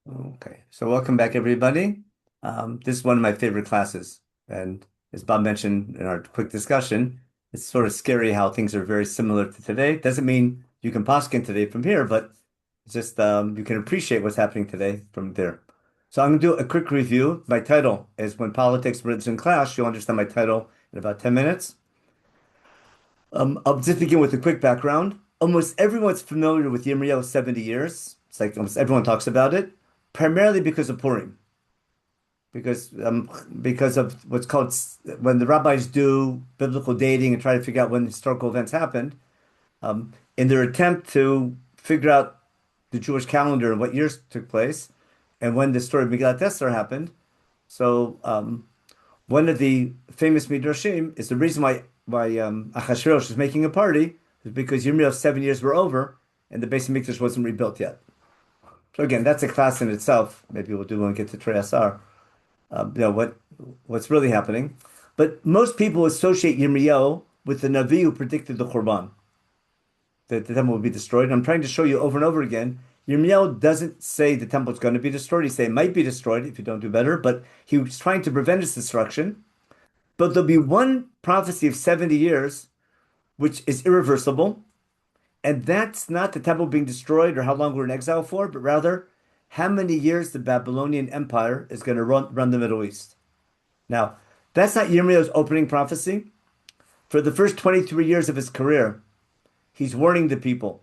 Okay, so welcome back, everybody. This is one of my favorite classes, and as Bob mentioned in our quick discussion, it's sort of scary how things are very similar to today. Doesn't mean you can poskin today from here, but it's just you can appreciate what's happening today from there. So I'm going to do a quick review. My title is When Politics, Religion Clash. You'll understand my title in about 10 minutes. I'll just begin with a quick background. Almost everyone's familiar with Yirmiyahu 70 years. It's like almost everyone talks about it, primarily because of Purim, because of what's called when the rabbis do biblical dating and try to figure out when historical events happened, in their attempt to figure out the Jewish calendar and what years took place, and when the story of Megillat Esther happened. So one of the famous midrashim is the reason why Achashverosh is making a party is because Yirmiyahu's 7 years were over and the base of Mikdash wasn't rebuilt yet. So again, that's a class in itself. Maybe we'll do when we get to Trei Asar. What's really happening. But most people associate Yirmiyahu with the Navi who predicted the Khurban, that the temple will be destroyed. And I'm trying to show you over and over again, Yirmiyahu doesn't say the temple is going to be destroyed. He say it might be destroyed if you don't do better, but he was trying to prevent its destruction. But there'll be one prophecy of 70 years, which is irreversible. And that's not the temple being destroyed or how long we're in exile for, but rather how many years the Babylonian Empire is going to run the Middle East. Now, that's not Yirmiyahu's opening prophecy. For the first 23 years of his career, he's warning the people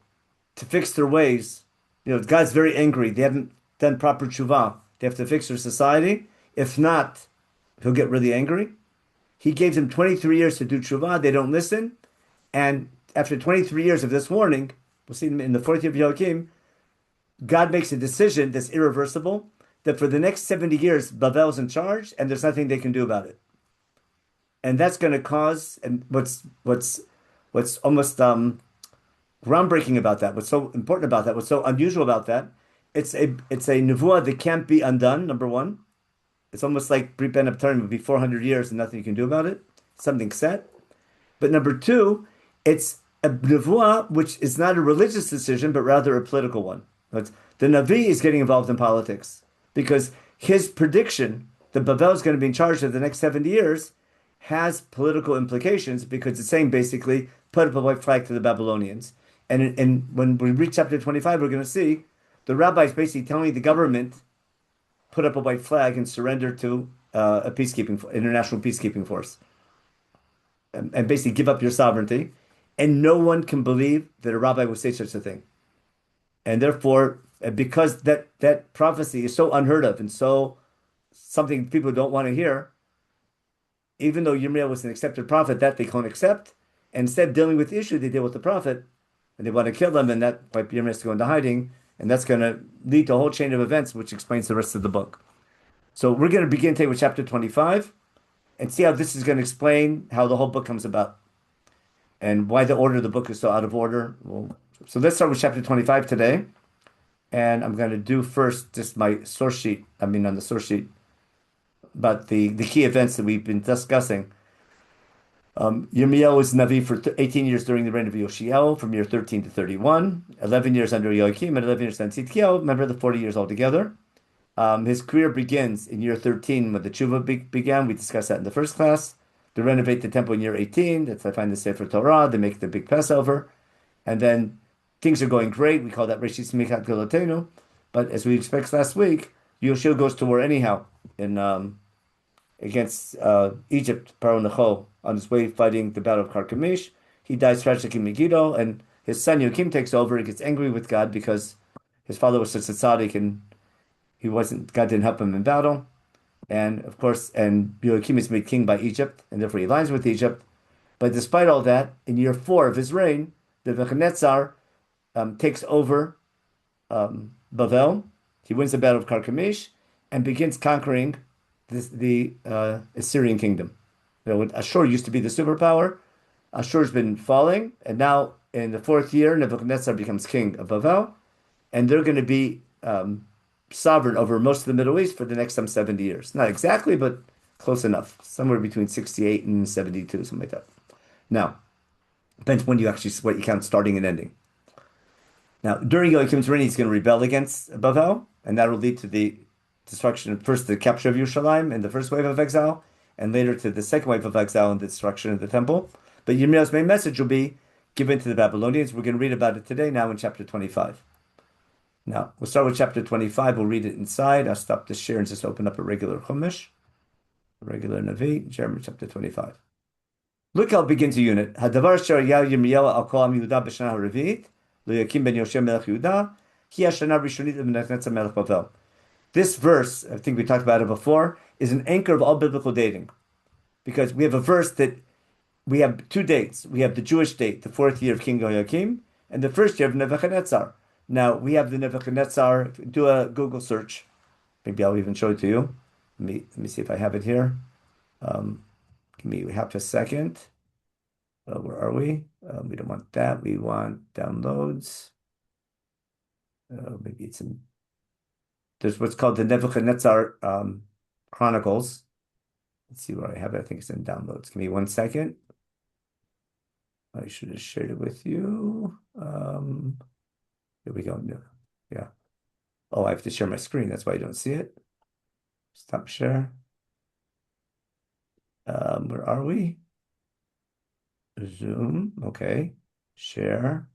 to fix their ways. God's very angry. They haven't done proper tshuva. They have to fix their society. If not, he'll get really angry. He gave them 23 years to do tshuva. They don't listen. And after 23 years of this warning, we'll see in the 4th year of Yoakim, God makes a decision that's irreversible, that for the next 70 years, Bavel's in charge, and there's nothing they can do about it. And that's going to cause, and what's almost groundbreaking about that, what's so important about that, what's so unusual about that, it's a nevuah that can't be undone, number one. It's almost like Brit Ben Abtarim would be 400 years and nothing you can do about it. Something set. But number two, it's a nevuah which is not a religious decision, but rather a political one. The Navi is getting involved in politics because his prediction that Bavel is going to be in charge of the next 70 years has political implications because it's saying basically put up a white flag to the Babylonians. And when we reach chapter 25, we're going to see the rabbi is basically telling the government put up a white flag and surrender to a international peacekeeping force, and basically give up your sovereignty. And no one can believe that a rabbi would say such a thing. And therefore, because that prophecy is so unheard of and so something people don't want to hear, even though Yirmiyahu was an accepted prophet, that they can't accept. And instead of dealing with the issue, they deal with the prophet, and they want to kill him, and that why Yirmiyahu has to go into hiding, and that's going to lead to a whole chain of events, which explains the rest of the book. So we're going to begin today with chapter 25 and see how this is going to explain how the whole book comes about and why the order of the book is so out of order. So let's start with chapter 25 today. And I'm going to do first just my source sheet. On the source sheet, about the key events that we've been discussing. Yirmiyahu was Navi for 18 years during the reign of Yoshiel, from year 13 to 31, 11 years under Yoakim, and 11 years under Tzidkiyahu. Remember the 40 years altogether. His career begins in year 13 when the tshuva began. We discussed that in the first class. They renovate the temple in year 18. That's I find the Sefer Torah. They make the big Passover. And then things are going great. We call that Reshit Smichat Gelotenu. But as we expected last week, Yoshua goes to war anyhow against Egypt, Paro Necho, on his way fighting the Battle of Carchemish. He dies tragically in Megiddo, and his son Yoakim takes over. He gets angry with God because his father was such a tzaddik and God didn't help him in battle. And of course, and Yoakim is made king by Egypt, and therefore he aligns with Egypt. But despite all that, in year 4 of his reign, the Nebuchadnezzar takes over Bavel. He wins the Battle of Carchemish and begins conquering the Assyrian kingdom. Ashur used to be the superpower. Ashur's been falling, and now in the 4th year, Nebuchadnezzar becomes king of Bavel, and they're going to be sovereign over most of the Middle East for the next 70 years. Not exactly, but close enough. Somewhere between 68 and 72, something like that. Now, depends what you count starting and ending. Now, during Yoakim's reign, he's going to rebel against Bavel, and that will lead to the destruction, first the capture of Yerushalayim in the first wave of exile, and later to the second wave of exile and the destruction of the temple. But Yirmiyahu's main message will be given to the Babylonians. We're going to read about it today now in chapter 25. Now, we'll start with chapter 25. We'll read it inside. I'll stop the share and just open up a regular Chumash, a regular Navi, Jeremiah chapter 25. Look how it begins a unit. Hadavar asher yah Yirmiyahu al kol am Yehuda b'shana ha'revi'it, LeYakim ben Yoshua melech Yehuda, ki hashana rishonit leMenachem melech Bavel. This verse, I think we talked about it before, is an anchor of all biblical dating. Because we have a verse that we have two dates. We have the Jewish date, the 4th year of King Yoakim, and the first year of Nebuchadnezzar. Now, we have the Nebuchadnezzar, do a Google search. Maybe I'll even show it to you. Let me see if I have it here. Give me half a second. Where are we? We don't want that. We want downloads. Maybe it's in... There's what's called the Nebuchadnezzar Chronicles. Let's see where I have it. I think it's in downloads. Give me 1 second. I should have shared it with you. Here we go. Yeah. Oh, I have to share my screen. That's why you don't see it. Stop share. Where are we? Zoom. Okay. Share.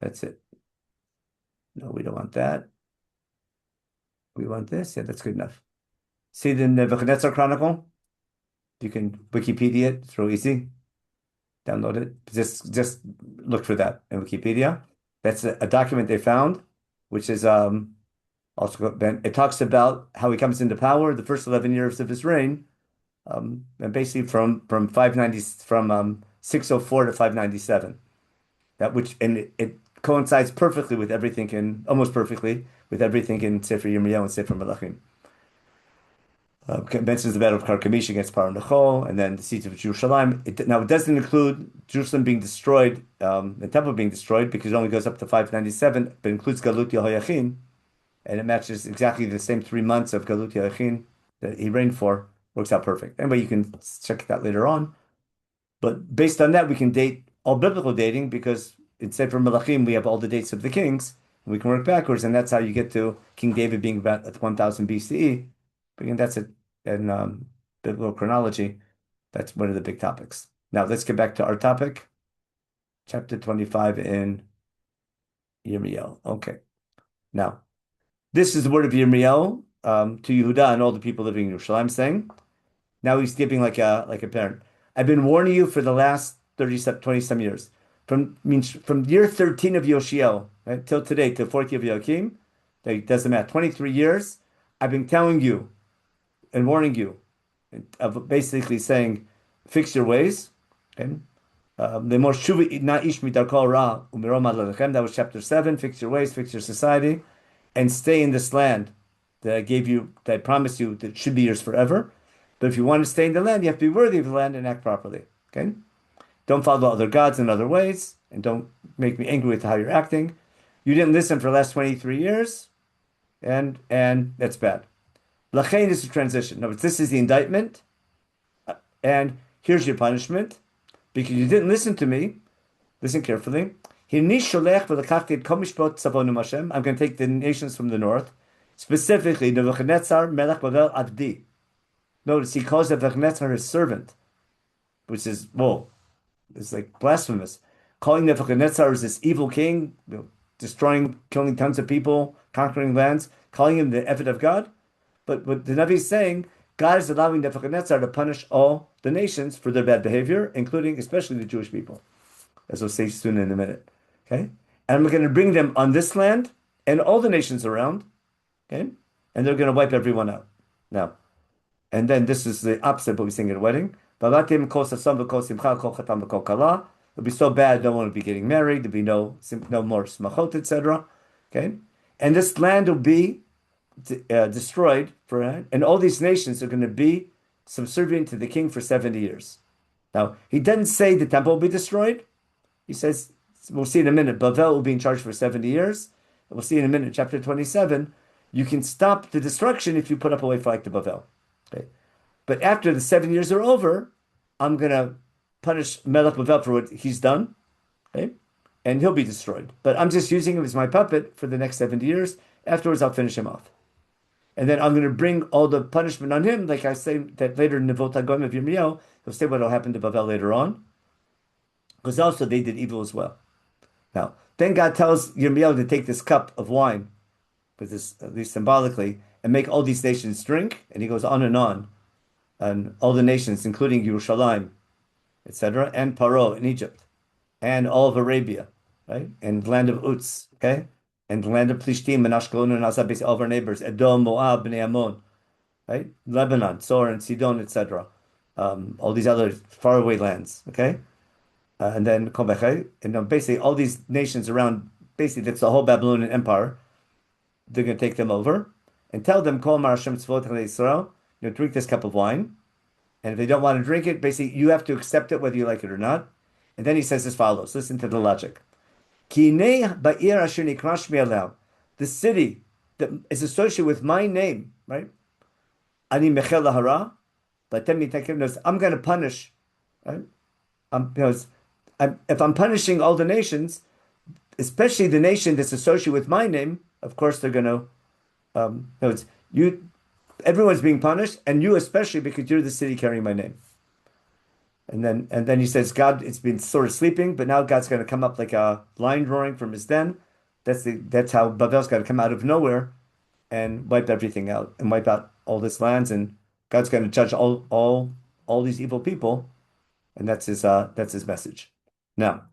That's it. No, we don't want that. We want this. Yeah, that's good enough. See the Nebuchadnezzar Chronicle? You can Wikipedia it. It's real easy. Download it. Just look for that in Wikipedia. That's a document they found, which is also it talks about how he comes into power, the first 11 years of his reign, and basically from 604 to 597. It coincides perfectly with everything almost perfectly with everything in Sefer Yirmiyahu and Sefer Menachem. Mentions the battle of Karkemish against Paranachol, and then the siege of Jerusalem. Now, it doesn't include Jerusalem being destroyed, the temple being destroyed, because it only goes up to 597, but includes Galut Yehoiachin, and it matches exactly the same 3 months of Galut Yehoiachin that he reigned for. Works out perfect. Anyway, you can check that later on. But based on that, we can date all biblical dating, because in Sefer Melachim, we have all the dates of the kings, and we can work backwards, and that's how you get to King David being about 1000 BCE. Again, that's it in biblical chronology. That's one of the big topics. Now, let's get back to our topic. Chapter 25 in Yirmiyahu. Okay. Now, this is the word of Yirmiyahu to Yehuda and all the people living in Jerusalem, saying, now he's giving like a parent. I've been warning you for the last 20-some years. From year 13 of Yoshiel, right, till today, till 4th year of Yoakim, that doesn't matter, 23 years, I've been telling you and warning you, of basically saying, fix your ways. Okay? That was chapter 7. Fix your ways, fix your society, and stay in this land that I gave you, that I promised you, that should be yours forever. But if you want to stay in the land, you have to be worthy of the land and act properly. Okay? Don't follow other gods in other ways, and don't make me angry with how you're acting. You didn't listen for the last 23 years, and that's bad. Lachain is a transition. No, this is the indictment, and here's your punishment, because you didn't listen to me. Listen carefully. I'm going to take the nations from the north, specifically Nebuchadnezzar, Melech Bavel Abdi. Notice he calls Nebuchadnezzar his servant, which is, whoa, it's like blasphemous. Calling Nebuchadnezzar as this evil king, destroying, killing tons of people, conquering lands, calling him the Eved of God. But what the Navi is saying, God is allowing Nebuchadnezzar to punish all the nations for their bad behavior, including especially the Jewish people, as we'll say soon in a minute. Okay, and I'm going to bring them on this land and all the nations around. Okay, and they're going to wipe everyone out. Now, and then this is the opposite of what we sing at a wedding. It'll be so bad, no one will be getting married. There'll be no more smachot, etc. Okay, and this land will be destroyed and all these nations are going to be subservient to the king for 70 years. Now, he doesn't say the temple will be destroyed. He says, we'll see in a minute, Bavel will be in charge for 70 years. And we'll see in a minute, chapter 27, you can stop the destruction if you put up a way for like the Bavel. Okay. But after the 7 years are over, I'm going to punish Melech Bavel for what he's done. Okay. and he'll be destroyed. But I'm just using him as my puppet for the next 70 years. Afterwards, I'll finish him off. And then I'm going to bring all the punishment on him, like I say that later in Nevot HaGoyim of Yirmiyahu, he'll say what will happen to Bavel later on, because also they did evil as well. Now, then God tells Yirmiyahu to take this cup of wine, with this, at least symbolically, and make all these nations drink, and he goes on, and all the nations, including Yerushalayim, etc., and Paro in Egypt, and all of Arabia, right, and the land of Uz, okay, and the land of Plishtim and Ashkelon and Azab, all of our neighbors, Edom, Moab, Bnei Ammon, right, Lebanon, Sor and Sidon, etc., all these other faraway lands, okay, and then Kobechai, and basically all these nations around, basically that's the whole Babylonian Empire. They're going to take them over and tell them, Kol Mar Hashem Tzvot Yisrael, drink this cup of wine. And if they don't want to drink it, basically you have to accept it whether you like it or not. And then he says as follows. Listen to the logic. The city that is associated with my name, right? I'm going to punish, right? If I'm punishing all the nations, especially the nation that's associated with my name, of course they're going to, everyone's being punished, and you especially because you're the city carrying my name. And then he says, God, it's been sort of sleeping, but now God's going to come up like a lion roaring from his den. That's how Bavel's got to come out of nowhere and wipe everything out and wipe out all this lands, and God's going to judge all these evil people, and that's his message. Now,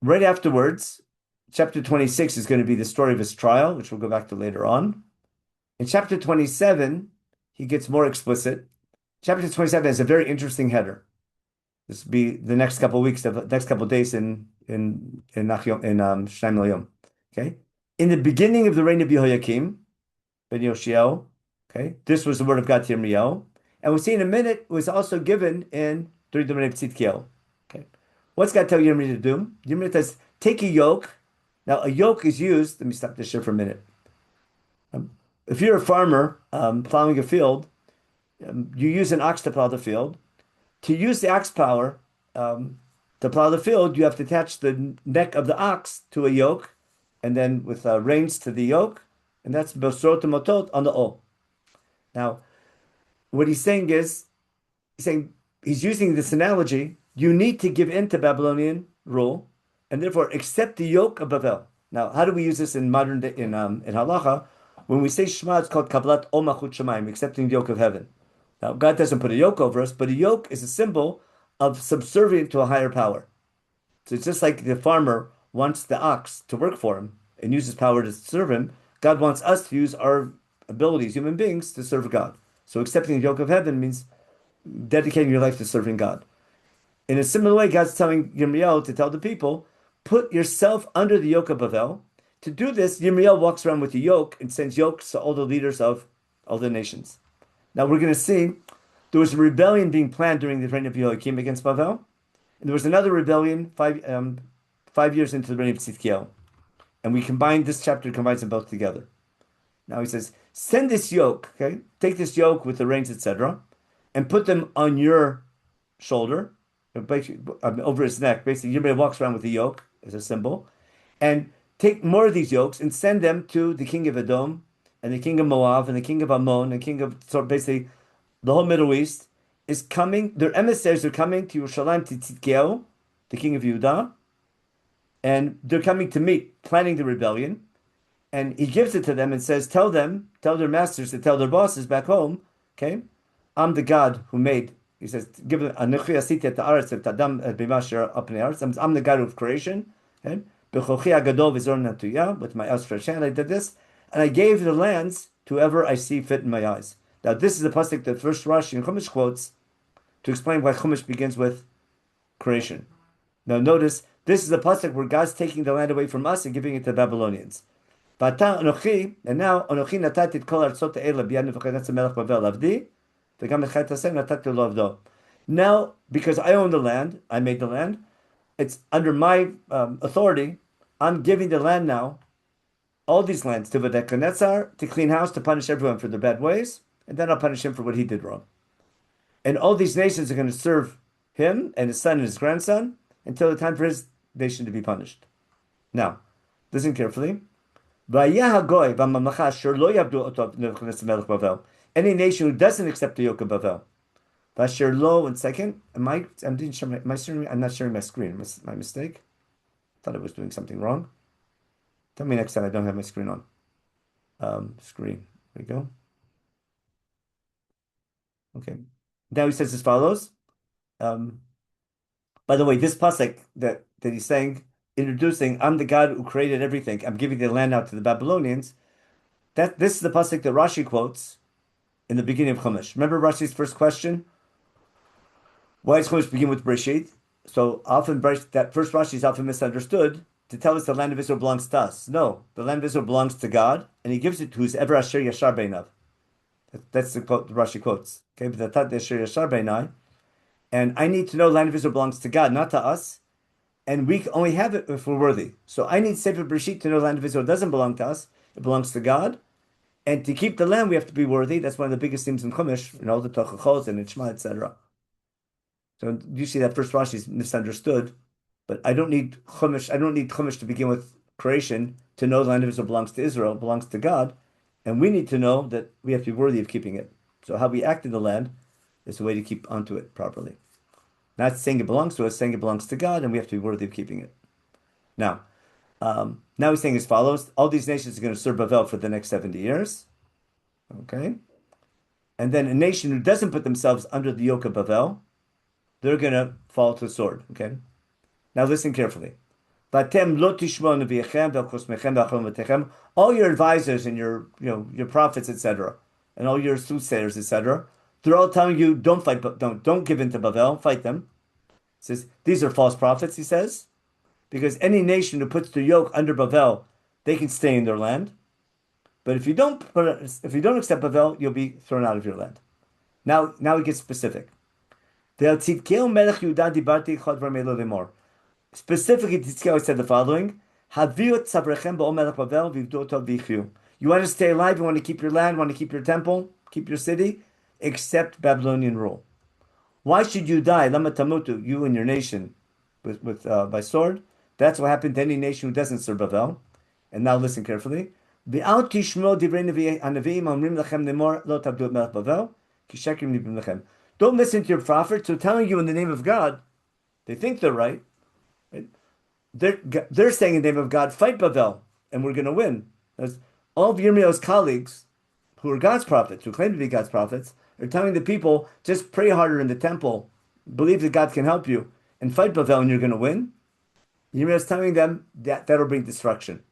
right afterwards, chapter 26 is going to be the story of his trial, which we'll go back to later on. In chapter 27, he gets more explicit. Chapter 27 has a very interesting header. This will be the next couple of weeks, the next couple of days in Shnayim LeYom. Okay, in the beginning of the reign of Yehoiakim ben Yoshio, okay, this was the word of God to Yirmiyahu, and we'll see in a minute it was also given during the reign of Tzidkiyahu. Okay, what's God tell Yirmiyahu to do? Yirmiyahu says, take a yoke. Now, a yoke is used. Let me stop this here for a minute. If you're a farmer plowing a field, you use an ox to plow the field. To use the ox power to plow the field, you have to attach the neck of the ox to a yoke, and then with reins to the yoke, and that's Bosrot Motot on the O. Now, what he's saying is, he's using this analogy. You need to give in to Babylonian rule, and therefore accept the yoke of Bavel. Now, how do we use this in modern day in halacha? When we say Shema, it's called Kabbalat O Malchut Shamayim, accepting the yoke of heaven. Now, God doesn't put a yoke over us, but a yoke is a symbol of subservient to a higher power. So it's just like the farmer wants the ox to work for him and uses power to serve him. God wants us to use our abilities, human beings, to serve God. So accepting the yoke of heaven means dedicating your life to serving God. In a similar way, God's telling Yirmiyahu to tell the people, put yourself under the yoke of Bavel. To do this, Yirmiyahu walks around with a yoke and sends yokes to all the leaders of all the nations. Now we're going to see there was a rebellion being planned during the reign of Yehoiakim against Bavel, and there was another rebellion 5 years into the reign of Tzidkiyahu. And this chapter combines them both together. Now he says, send this yoke, okay? Take this yoke with the reins, etc., and put them on your shoulder, over his neck. Basically, Yirmiyahu walks around with a yoke as a symbol, and take more of these yokes and send them to the king of Edom and the king of Moab and the king of Ammon and king of, so basically the whole Middle East is coming. Their emissaries are coming to Yerushalayim, to Tzidkiyahu, the king of Judah, and they're coming to meet, planning the rebellion. And he gives it to them and says, tell their masters to tell their bosses back home, okay, I'm the God who made. He says, give them, I'm the God of creation. Okay? With my outstretched hand, I did this, and I gave the lands to whoever I see fit in my eyes. Now, this is the pasuk that first Rashi in Chumash quotes to explain why Chumash begins with creation. Now, notice this is the pasuk where God's taking the land away from us and giving it to the Babylonians. And now, Anochi natati et kol artzot ha'ela b'yad Nebuchadnezzar melech Bavel avdi, v'gam et chet Hashem natati lo avdo. Now, because I own the land, I made the land, it's under my authority. I'm giving the land now, all these lands, to Nebuchadnezzar, to clean house, to punish everyone for their bad ways, and then I'll punish him for what he did wrong. And all these nations are going to serve him and his son and his grandson until the time for his nation to be punished. Now, listen carefully. Any nation who doesn't accept the yoke of Bavel. One second. Am I sharing? I'm not sharing my screen. My mistake. Thought I was doing something wrong. Tell me next time I don't have my screen on. Screen. There we go. Okay. Now he says as follows. By the way, this pasuk that he's saying, introducing, I'm the God who created everything. I'm giving the land out to the Babylonians. This is the pasuk that Rashi quotes in the beginning of Chumash. Remember Rashi's first question? Why does Chumash begin with Bereshit? So often that first Rashi is often misunderstood to tell us the land of Israel belongs to us. No, the land of Israel belongs to God, and He gives it to whoever Asher Yashar Beinav. That's the quote Rashi quotes. Okay, but the Asher Yashar Beinai, and I need to know the land of Israel belongs to God, not to us, and we only have it if we're worthy. So I need Sefer Bereshit to know the land of Israel doesn't belong to us; it belongs to God. And to keep the land, we have to be worthy. That's one of the biggest themes in Chumash, the Tochachos and in Shema, etc. So you see that first Rashi is misunderstood, but I don't need Chumash to begin with creation to know the land of Israel belongs to Israel, belongs to God, and we need to know that we have to be worthy of keeping it. So how we act in the land is a way to keep onto it properly. Not saying it belongs to us, saying it belongs to God, and we have to be worthy of keeping it. Now he's saying as follows: all these nations are going to serve Bavel for the next 70 years. Okay, and then a nation who doesn't put themselves under the yoke of Bavel, they're going to fall to the sword. Okay, now listen carefully. All your advisors and your prophets, etc., and all your soothsayers, etc., they're all telling you don't fight, don't give in to Bavel, fight them. He says these are false prophets. He says because any nation who puts their yoke under Bavel, they can stay in their land. But if you don't accept Bavel, you'll be thrown out of your land. Now he gets specific. Specifically, Tzidkiyahu said the following: you want to stay alive, you want to keep your land, want to keep your temple, keep your city, accept Babylonian rule. Why should you die? Lama tamutu, you and your nation, by sword. That's what happened to any nation who doesn't serve Bavel. And now listen carefully. Don't listen to your prophets who are telling you in the name of God. They think they're right. They're saying in the name of God, fight Bavel, and we're going to win. As all of Yirmiyahu's colleagues, who are God's prophets, who claim to be God's prophets, are telling the people, just pray harder in the temple, believe that God can help you, and fight Bavel, and you're going to win. Yirmiyahu is telling them that'll bring destruction.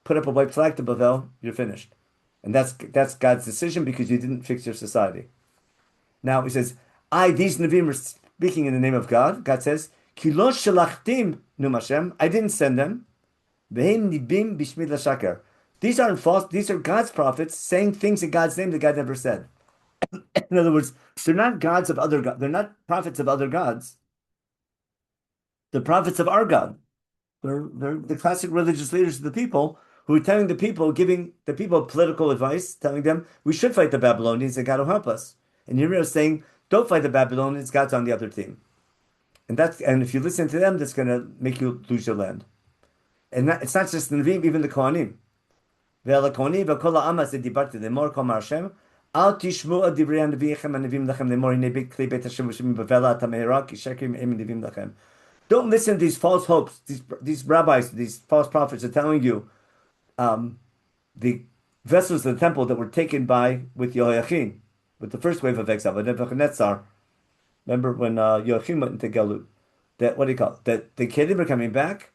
Put up a white flag to Bavel, you're finished. And that's God's decision because you didn't fix your society. Now he says, these Nevi'im are speaking in the name of God. God says, Ki lo shalachtim newmedia, I didn't send them. Ve'hem nibim bishmid l'shaker. These aren't false, these are God's prophets saying things in God's name that God never said. In other words, they're not gods of other gods. They're not prophets of other gods. They're prophets of our God. They're the classic religious leaders of the people who are telling the people, giving the people political advice, telling them, we should fight the Babylonians and God will help us. And Yirmiyahu is saying, don't fight the Babylonians, God's on the other team. And if you listen to them, that's going to make you lose your land. And it's not just the Nevi'im, even the Kohanim. Don't listen to these false hopes. These rabbis, these false prophets are telling you the vessels of the temple that were taken with Yehoiachin, with the first wave of exile, with Nebuchadnezzar. Remember when Yehoiachin went into Galut? That the Kedim are coming back.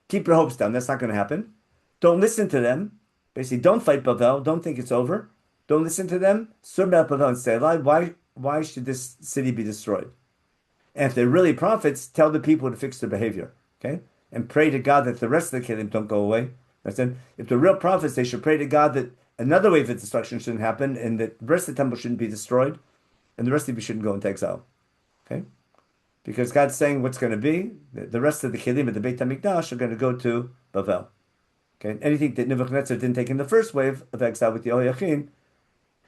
Keep your hopes down. That's not going to happen. Don't listen to them. Basically, don't fight Bavel. Don't think it's over. Don't listen to them. Serve Bavel and stay alive. Why should this city be destroyed? And if they're really prophets, tell the people to fix their behavior. Okay? And pray to God that the rest of the Kedim don't go away. If they're real prophets, they should pray to God that another wave of destruction shouldn't happen and that the rest of the temple shouldn't be destroyed and the rest of you shouldn't go into exile. Okay? Because God's saying what's going to be, the rest of the Kelim at the Beit HaMikdash are going to go to Bavel. Okay? Anything that Nebuchadnezzar didn't take in the first wave of exile with Yehoiachin,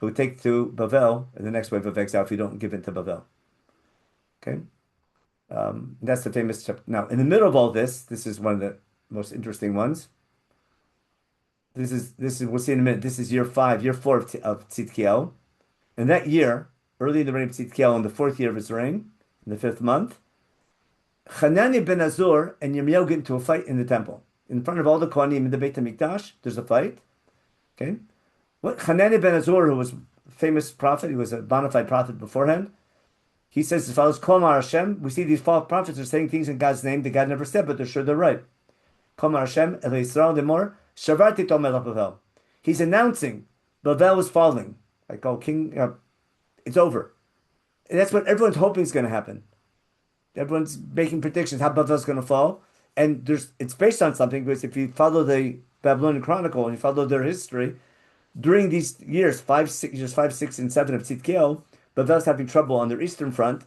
who take to Bavel in the next wave of exile if you don't give in to Bavel. Okay? That's the famous chapter. Now, in the middle of all this, this is one of the most interesting ones. This is we'll see in a minute. This is year 4 of Tzidkiel. And that year, early in the reign of Tzidkiel, in the 4th year of his reign, in the 5th month, Hanani ben Azur and Yirmiyahu get into a fight in the temple. In front of all the Kohanim in the Beit HaMikdash, there's a fight. Okay? What Hanani ben Azur, who was a famous prophet, he was a bona fide prophet beforehand, he says as follows, Kol Mar Hashem, we see these false prophets are saying things in God's name that God never said, but they're sure they're right. Kol Mar Hashem, El Yisrael Lemor, Shavarti to Melech Bavel. He's announcing Bavel is falling. Like, oh, king, it's over. And that's what everyone's hoping is going to happen. Everyone's making predictions how Bavel's going to fall. And it's based on something, because if you follow the Babylonian Chronicle and you follow their history, during these years, 5, 6, and 7 of Tzidkiel, Bavel's having trouble on their eastern front,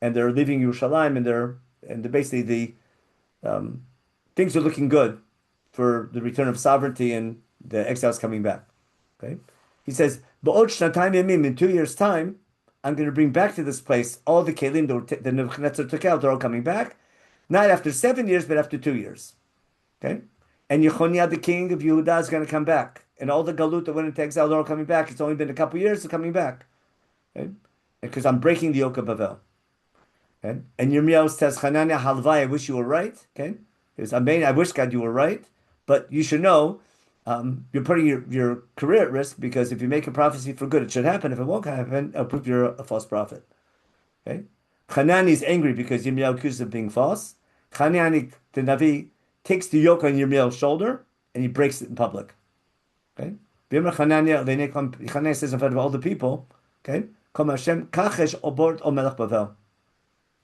and they're leaving Yerushalayim, and basically things are looking good for the return of sovereignty and the exiles coming back. Okay, he says, "Ba'od shnatayim yamim, in 2 years' time, I'm going to bring back to this place all the kelim that Nebuchadnezzar took out. They're all coming back, not after 7 years, but after 2 years." Okay, and Yechoniah, the king of Yehuda, is going to come back, and all the galut that went into exile, they're all coming back. It's only been a couple years, they're coming back. Okay? Because I'm breaking the yoke of Bavel. Okay? And Yirmiyahu says, Hananiah halvai, I wish you were right. Okay? I wish God you were right, but you should know you're putting your career at risk, because if you make a prophecy for good, it should happen. If it won't happen, it'll prove you're a false prophet. Okay? Hanani is angry because Yirmiyahu accuses of being false. Hanani, the Navi, takes the yoke on Yirmiyahu's shoulder and he breaks it in public. Okay? Hananiah says in front of all the people, okay?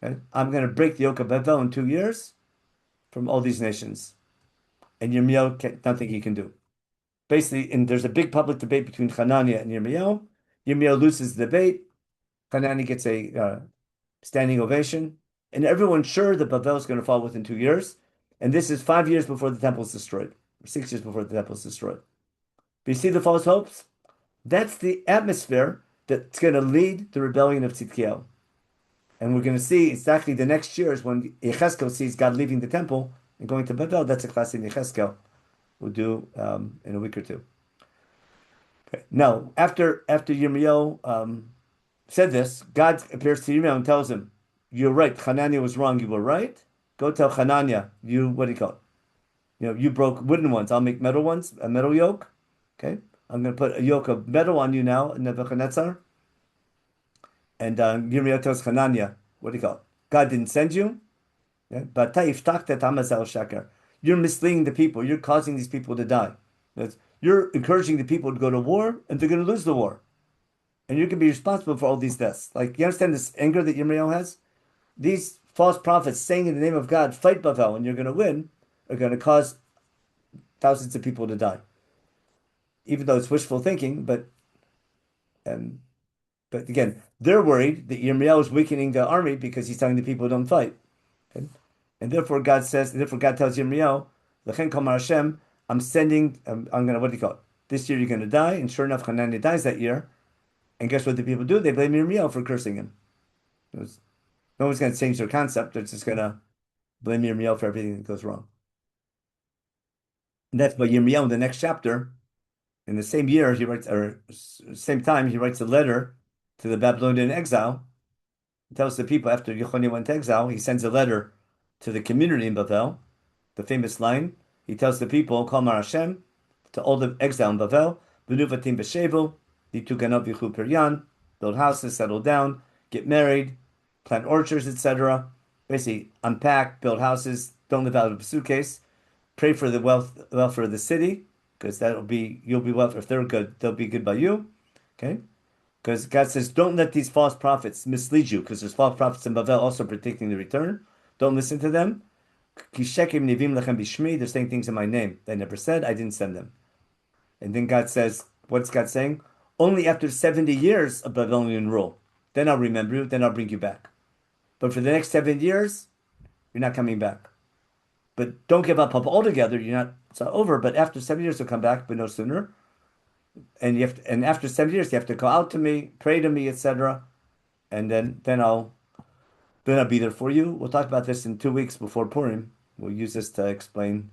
Okay? I'm going to break the yoke of Bavel in 2 years from all these nations. And Yirmiyahu, nothing he can do. Basically, and there's a big public debate between Hananiah and Yirmiyahu. Yirmiyahu loses the debate. Hananiah gets a standing ovation. And everyone's sure that Bavel is going to fall within 2 years. And this is 5 years before the temple is destroyed. Or 6 years before the temple is destroyed. But you see the false hopes? That's the atmosphere that's going to lead the rebellion of Tzidkiel. And we're going to see exactly the next year is when Yechezkel sees God leaving the temple and going to Bavel. That's a class in Yechezkel. We'll do in a week or two. Okay. Now, after Yirmiyahu said this, God appears to Yirmiyahu and tells him, "You're right. Hananiah was wrong. You were right. Go tell Hananiah, you broke wooden ones. I'll make metal ones, a metal yoke. Okay, I'm going to put a yoke of metal on you now, Nebuchadnezzar." And Yirmiyahu tells Hananiah, God didn't send you. Yeah? But you're misleading the people. You're causing these people to die. You're encouraging the people to go to war, and they're going to lose the war. And you're going to be responsible for all these deaths. Like, you understand this anger that Yirmiyahu has? These false prophets saying in the name of God, fight Bavel, and you're going to win, are going to cause thousands of people to die. Even though it's wishful thinking, but again, they're worried that Yirmiyahu is weakening the army because he's telling the people don't fight. Okay? And therefore God tells Yirmiyahu, L'chen kol mar Hashem, I'm going to, this year you're going to die. And sure enough, Hananiah dies that year. And guess what the people do? They blame Yirmiyahu for cursing him. No one's going to change their concept. They're just going to blame Yirmiyahu for everything that goes wrong. And that's why Yirmiyahu in the next chapter, in the same year, same time, he writes a letter to the Babylonian exile. He tells the people after Yechoniah went to exile, he sends a letter to the community in Bavel. The famous line, he tells the people, Kol Mar Hashem, to all the exile in Bavel, V'nu vatim b'shevu, Litu ganot v'chu peryan, build houses, settle down, get married, plant orchards, etc. Basically, unpack, build houses, don't live out of a suitcase, pray for the welfare of the city, because you'll be well. If they're good, they'll be good by you. Okay? Because God says, don't let these false prophets mislead you, because there's false prophets in Bavel also predicting the return. Don't listen to them. They're saying things in my name. They never said, I didn't send them. And then God says, what's God saying? Only after 70 years of Babylonian rule. Then I'll remember you, then I'll bring you back. But for the next 7 years, you're not coming back. But don't give up hope altogether. It's not over. But after 7 years, you'll come back, but no sooner. and and after 70 years, you have to call out to me, pray to me, etc. And then I'll be there for you. We'll talk about this in 2 weeks before Purim. We'll use this to explain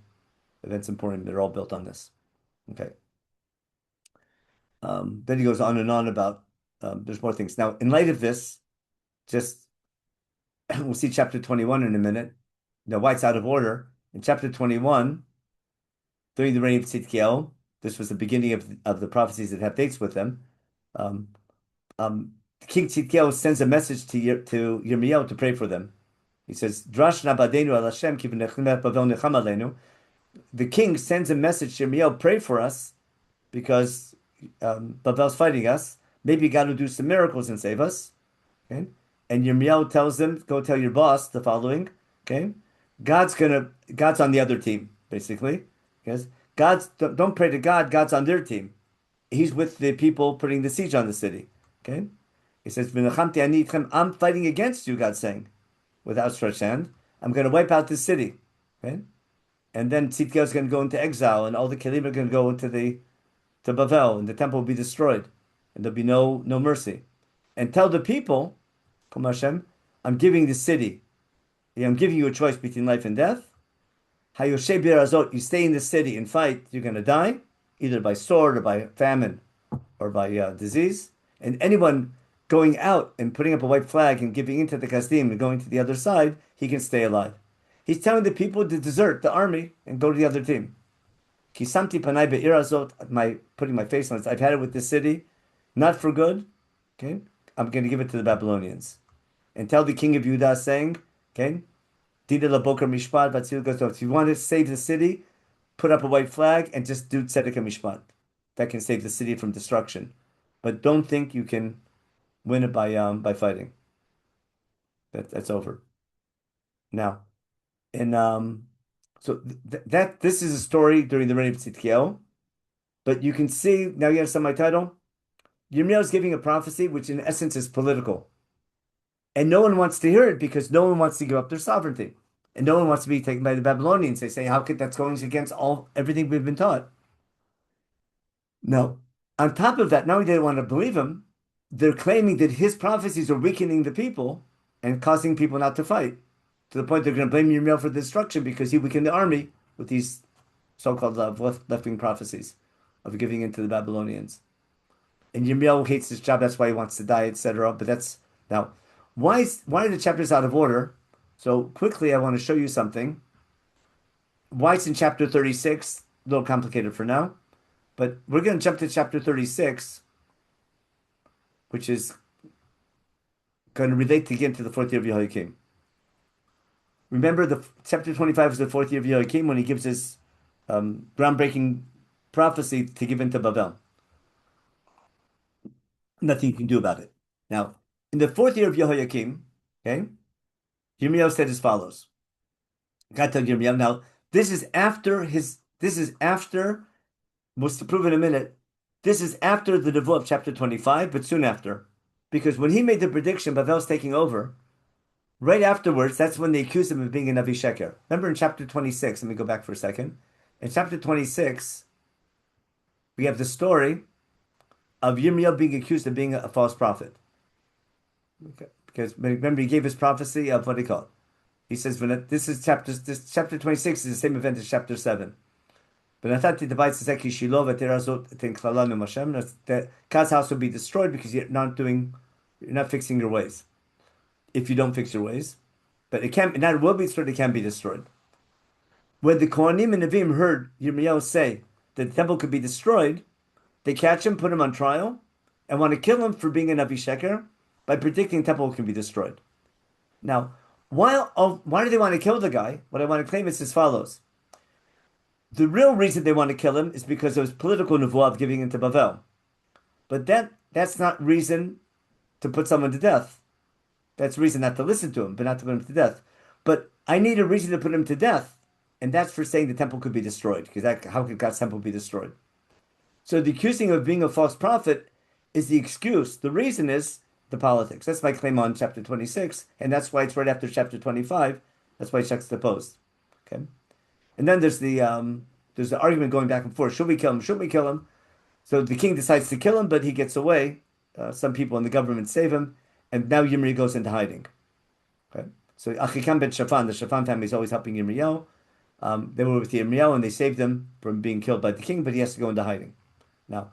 events in Purim. They're all built on this. Okay. Then he goes on and on about there's more things. Now, in light of this, just we'll see chapter 21 in a minute. Now, why it's out of order. In chapter 21, during the reign of Tzidkiyahu, this was the beginning of the prophecies that have dates with them. King Tzidkiyahu sends a message to Yirmiyahu to pray for them. He says, "Drash na badenu al Hashem ki v'nechem bavel necham aleinu." The king sends a message to Yirmiyahu, pray for us, because Bavel's fighting us. Maybe God will do some miracles and save us. Okay? And Yirmiyahu tells them, go tell your boss the following. Okay? God's on the other team, basically. Yes? Don't pray to God, God's on their team. He's with the people putting the siege on the city. Okay? He says, I'm fighting against you, God's saying, with outstretched hand. I'm going to wipe out this city. Okay? And then Tzidkiyahu is going to go into exile, and all the Kelim are going to go to Bavel, and the temple will be destroyed, and there'll be no mercy. And tell the people, Kom Hashem, I'm giving the city. I'm giving you a choice between life and death. Hayoshe birazot, you stay in the city and fight, you're going to die, either by sword or by famine or by disease. And anyone going out and putting up a white flag and giving into the Kasdim and going to the other side, he can stay alive. He's telling the people to desert the army and go to the other team. Kisamti panai be'irazot, putting my face on it. I've had it with this city, not for good. Okay, I'm going to give it to the Babylonians. And tell the king of Judah, saying, okay, Dida laboker mishpat, Batzil gazot. If you want to save the city, put up a white flag and just do tzedek mishpat. That can save the city from destruction. But don't think you can win it by fighting. That's over. Now, and so this is a story during the reign of Tzidkiyahu, but you can see now. You understand my title. Yirmiyahu is giving a prophecy which, in essence, is political, and no one wants to hear it because no one wants to give up their sovereignty, and no one wants to be taken by the Babylonians. They say, "How could that's going against everything we've been taught?" No. On top of that, now they don't want to believe him. They're claiming that his prophecies are weakening the people and causing people not to fight, to the point they're going to blame Yirmiyahu for the destruction because he weakened the army with these so-called left-wing prophecies of giving in to the Babylonians. And Yirmiyahu hates his job, that's why he wants to die, etc. But that's now, why are the chapters out of order? So quickly, I want to show you something. Why it's in chapter 36, a little complicated for now. But we're going to jump to chapter 36, which is going to relate again to the 4th year of Yehoiakim. Remember, the chapter 25 is the 4th year of Yehoiakim when he gives his groundbreaking prophecy to give into Bavel. Nothing you can do about it. Now, in the 4th year of Yehoiakim, okay, Yirmiyahu said as follows. God told Yirmiyahu, now, this is after, we'll prove in a minute, this is after the Nevuah of chapter 25, but soon after. Because when he made the prediction, Bavel's taking over, right afterwards, that's when they accused him of being a Navi Sheker. Remember in chapter 26, let me go back for a second. In chapter 26, we have the story of Yirmiyahu being accused of being a false prophet. Okay. Because remember, he gave his prophecy of what he called. He says, this chapter 26 is the same event as chapter 7. God's house will be destroyed because you're not fixing your ways. If you don't fix your ways, but it will be destroyed. It can be destroyed. When the Kohanim and Nevi'im heard Yirmiyahu say that the temple could be destroyed, they catch him, put him on trial, and want to kill him for being a Navi Sheker by predicting the temple can be destroyed. Now, why do they want to kill the guy? What I want to claim is as follows. The real reason they want to kill him is because there was political nevuah of giving into Bavel. But that's not reason to put someone to death. That's reason not to listen to him, but not to put him to death. But I need a reason to put him to death, and that's for saying the temple could be destroyed, because how could God's temple be destroyed? So the accusing of being a false prophet is the excuse. The reason is the politics. That's my claim on chapter 26, and that's why it's right after chapter 25. That's why it's juxtaposed. Okay? And then there's the argument going back and forth. Should we kill him? Should we kill him? So the king decides to kill him, but he gets away. Some people in the government save him, and now Yirmiyahu goes into hiding. Okay, so Achikam ben Shaphan, the Shaphan family is always helping Yirmiyahu. They were with Yirmiyahu and they saved him from being killed by the king, but he has to go into hiding. Now,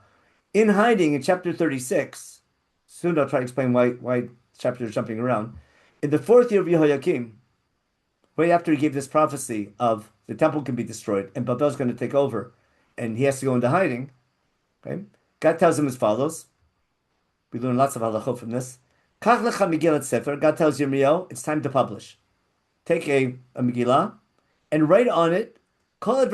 in hiding in chapter 36, soon I'll try to explain why chapters are jumping around. In the 4th year of Yehoiakim, right after he gave this prophecy of the temple can be destroyed and Babel's going to take over, and he has to go into hiding, okay, God tells him as follows. We learn lots of halachot from this. Kach lecha Megillat Sefer. God tells Yirmiyahu, it's time to publish. Take a Megillah and write on it, for the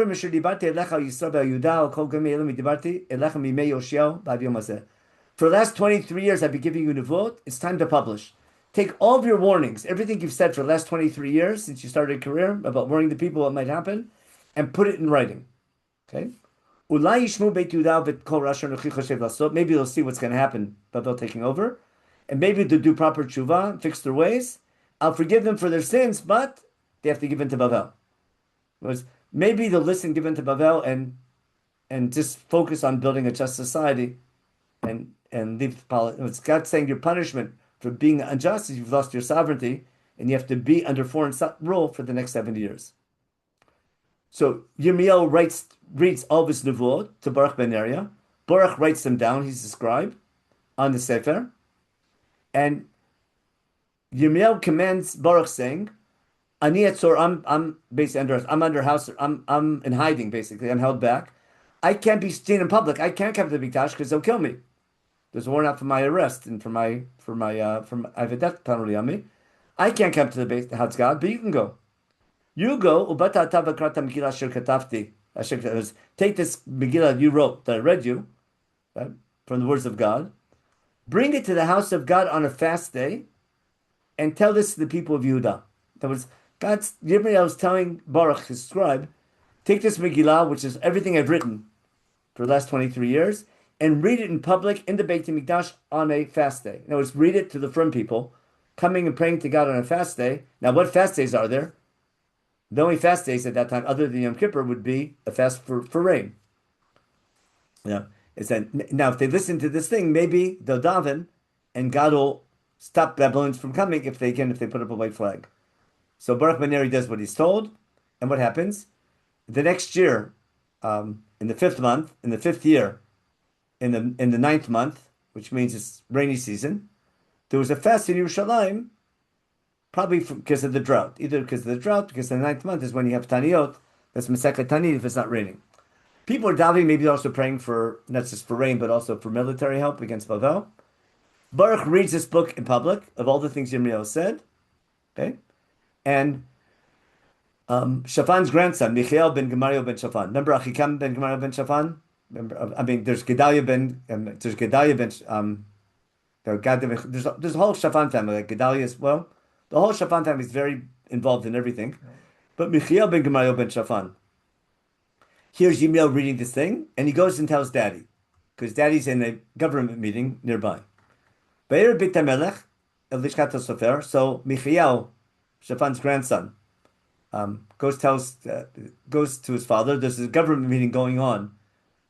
last 23 years I've been giving you nevuot. It's time to publish. Take all of your warnings, everything you've said for the last 23 years since you started a career about warning the people what might happen, and put it in writing. Okay? Maybe they'll see what's going to happen, Babel taking over, and maybe they'll do proper tshuva, fix their ways. I'll forgive them for their sins, but they have to give in to Babel. Maybe they'll listen, give in to Babel, and just focus on building a just society, and leave politics. It's God saying your punishment for being unjust is you've lost your sovereignty, and you have to be under foreign rule for the next 70 years. So Yirmiyahu reads all of his nevuot to Baruch ben Neriah. Baruch writes them down. He's a scribe on the Sefer, and Yirmiyahu commands Baruch, saying, "Ani etzor." I'm basically under house. I'm in hiding. Basically, I'm held back. I can't be seen in public. I can't come to the Mikdash because they'll kill me. There's a warrant out for my arrest and I have a death penalty on me. I can't come to the house, God, but you can go. You go. Take this Megillah you wrote that I read you, right, from the words of God. Bring it to the house of God on a fast day, and tell this to the people of Yehuda. That was Yirmiyahu was telling Baruch, his scribe, take this Megillah, which is everything I've written for the last 23 years, and read it in public in the Beit HaMikdash on a fast day. In other words, read it to the firm people, coming and praying to God on a fast day. Now, what fast days are there? The only fast days at that time, other than Yom Kippur, would be a fast for rain. Yeah, now if they listen to this thing, maybe they'll daven, and God will stop Babylonians from coming if they put up a white flag. So Baruch ben Neri does what he's told, and what happens? The next year, in the 5th month, in the 5th year, in the 9th month, which means it's rainy season, there was a fast in Yerushalayim, probably because of the drought. Either because of the drought, because the 9th month is when you have Taniyot, that's Masechet Tanit if it's not raining. People are davening, maybe also praying for, not just for rain, but also for military help against Babel. Baruch reads this book in public of all the things Yirmiyahu said, okay? And Shaphan's grandson, Michael ben Gemariel ben Shaphan. Remember Achikam ben Gemariel ben Shaphan? There's Gedaliah ben, there's a whole Shaphan family, like Gedaliah as well. The whole Shaphan family is very involved in everything. But Michael ben Gemariel ben Shaphan, here's Yirmiyahu reading this thing, and he goes and tells Daddy, because Daddy's in a government meeting nearby. So Michael, Shaphan's grandson, goes to his father. There's a government meeting going on,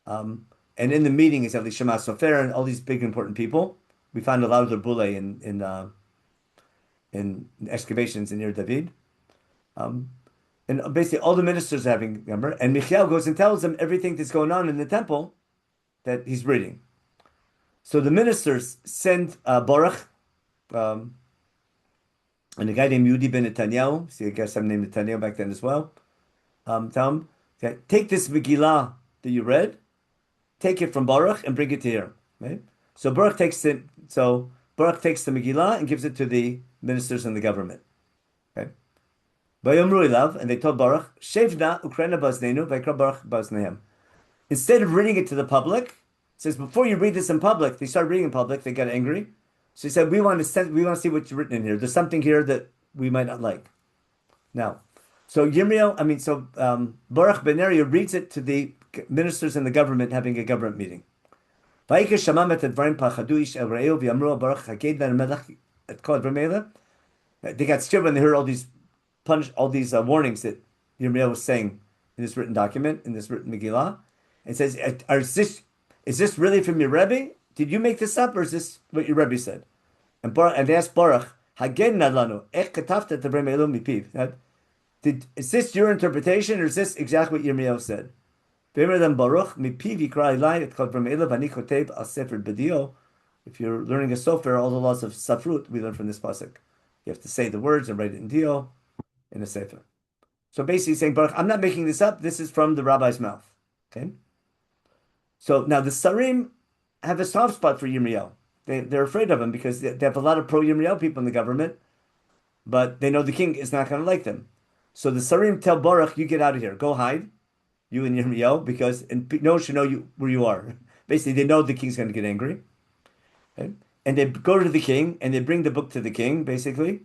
and in the meeting is Elishama Sofer and all these big important people. We found a lot of their bulle in excavations in near David, and basically all the ministers are having number. And Michael goes and tells them everything that's going on in the temple that he's reading. So the ministers send Baruch. And a guy named Yudi ben Netanyahu, see, I guess I'm named Netanyahu back then as well. Tell him, take this Megillah that you read, take it from Baruch and bring it to here. Right? So Baruch takes the Megillah and gives it to the ministers in the government. Okay. And they told Baruch, Shevna Ukraina baznenu vayikra Baruch baznehem. Instead of reading it to the public, it says before you read this in public, they started reading in public, they got angry. So he said, we want to see what's written in here. There's something here that we might not like. Now, so Baruch ben Neriah reads it to the ministers in the government having a government meeting. They got scared when they heard all these warnings that Yirmiyahu was saying in this written document, in this written Megillah. It says, is this really from your Rebbe? Did you make this up, or is this what your Rebbe said? And they asked Baruch, Hagen lanu, ech katafta tevrei elu mipiv. Is this your interpretation, or is this exactly what Yirmiyahu said? Baruch mipiv yikra elai et kol vrei elu v'ani kotev al sefer b'dio. If you're learning a Sefer, all the laws of Safrut, we learn from this pasuk. You have to say the words and write it in Dio, in a Sefer. So basically saying, Baruch, I'm not making this up. This is from the rabbi's mouth. Okay? So now the Sarim have a soft spot for Yirmiyahu. They're afraid of him because they have a lot of pro-Yirmiyahu people in the government, but they know the king is not going to like them. So the Sarim tell Baruch, you get out of here. Go hide, you and Yirmiyahu, because no one should know where you are. Basically, they know the king's going to get angry. Okay? And they go to the king, and they bring the book to the king, basically.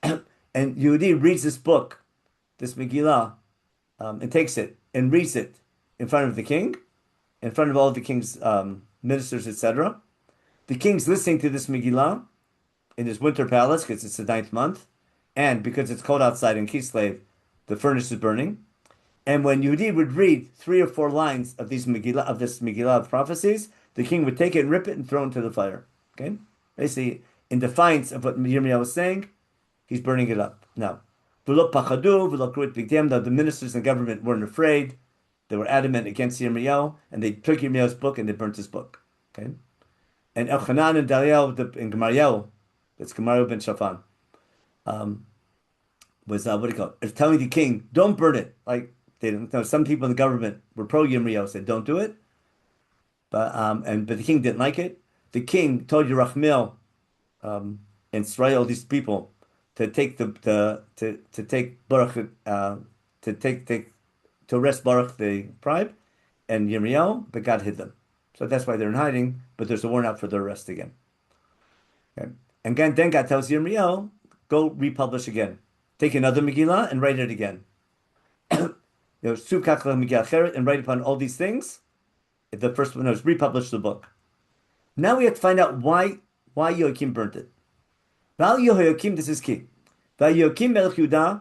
And Yehudi reads this book, this Megillah, and takes it and reads it in front of the king, in front of all of the king's ministers, etc. The king's listening to this Megillah in his winter palace, because it's the 9th month, and because it's cold outside in Kislev, the furnace is burning. And when Yehudi would read 3 or 4 lines of this Megillah of prophecies, the king would take it and rip it and throw it into the fire. Okay? Basically, in defiance of what Yirmiyahu was saying, he's burning it up. Now, the ministers and government weren't afraid. They were adamant against Yirmiyahu, and they took Yirmiyahu's book and they burnt his book. Okay? And Elchanan and Daliel and Gemariel, that's Gemariel ben Shaphan, was what do you call it? Telling the king, don't burn it. Like they didn't know. Some people in the government were pro Yirmiyahu, said don't do it. But the king didn't like it. The king told Yerachmiel and Israel, these people, to take Baruch to arrest Baruch the scribe and Yirmiyahu, but God hid them. So that's why they're in hiding. But there's a warrant out for their arrest again. Okay. And then God tells Yirmiyahu, go republish again. Take another Megillah and write it again. And write upon all these things. The first one was republish the book. Now we have to find out why Yoakim burnt it. Val Yehoyakim, this is key. Val Yoakim melech Yehuda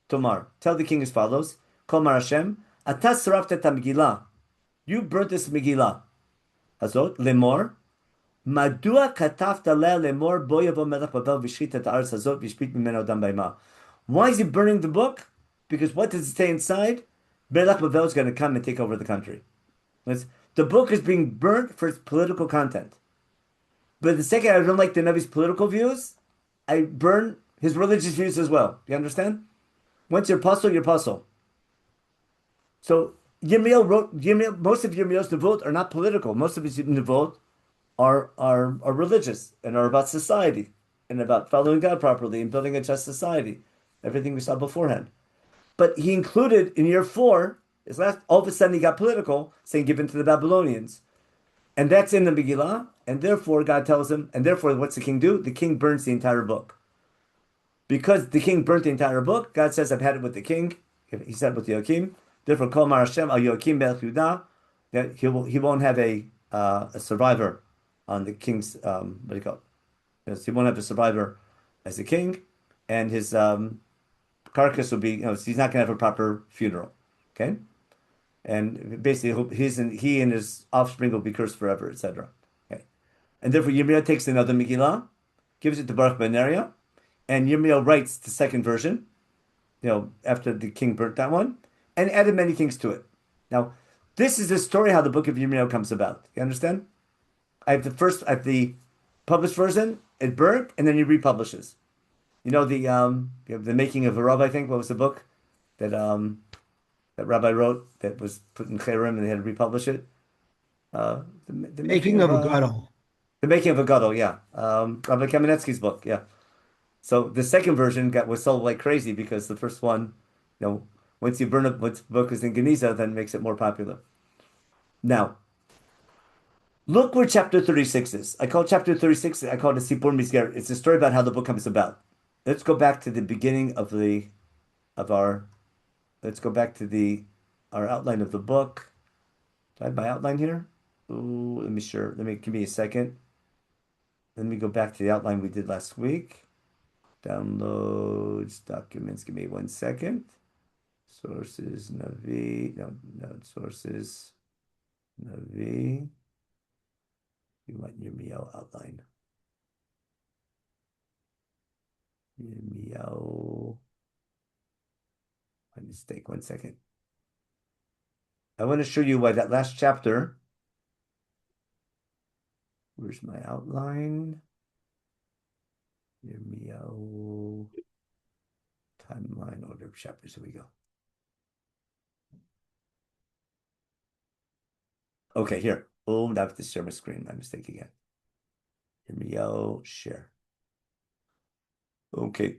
Tomar. Tell the king as follows: Kol Mar Hashem, Atas sarafta et Megillah. You burnt this Megillah. Hazot lemor. Madua katafta le lemor bo yavo melech Bavel v'shchit et haaretz hazot v'yishbit mimeno dam b'yma. Why is he burning the book? Because what does it say inside? Melech Bavel is going to come and take over the country. The book is being burnt for its political content. But the second I don't like the Navi's political views, I burn his religious views as well. You understand? Once you're puzzle, you're puzzle. So Yirmiyahu, most of Yirmiyahu's Nevot are not political. Most of his Nevot are religious and are about society and about following God properly and building a just society. Everything we saw beforehand. But he included in year 4, all of a sudden he got political, saying given to the Babylonians. And that's in the Megillah, and therefore God tells him, and therefore what's the king do? The king burns the entire book. Because the king burnt the entire book, God says, I've had it with the king. He said with Yoakim. Therefore, Kol Mar Hashem al Yoakim melech Yehuda, that he won't have a survivor on the king's, what do you call it? Yes, he won't have a survivor as the king, and his carcass will be, he's not going to have a proper funeral. Okay? And basically, he and his offspring will be cursed forever, etc. Okay. And therefore, Yirmiyahu takes another Megillah, gives it to Baruch ben Neriah, and Yirmiyahu writes the second version, after the king burnt that one, and added many things to it. Now, this is the story how the book of Yirmiyahu comes about. You understand? I have the published version, it burnt, and then he republishes. The Making of a Rabbi, I think. What was the book that Rabbi wrote that was put in Cherem and they had to republish it? The Making of a Gadol. The Making of a Gadol, yeah. Rabbi Kamenetsky's book, yeah. So the second version was sold like crazy because the first one, once the book is in Geniza, then it makes it more popular. Now, look where chapter 36 is. I call chapter 36, I call it a Sipur Misger. It's a story about how the book comes about. Let's go back to the beginning of our outline of the book. Do I have my outline here? Ooh, give me a second. Let me go back to the outline we did last week. Downloads, documents, give me 1 second. Sources, Navi, no, sources. Navi. You want Yirmiyahu outline. Yirmiyahu. My mistake, 1 second. I want to show you why that last chapter. Where's my outline? Yirmiyahu. Timeline, order of chapters. Here we go. Okay, here. Oh, now I have to share my screen. My mistake again. Yirmiyahu, share. Okay.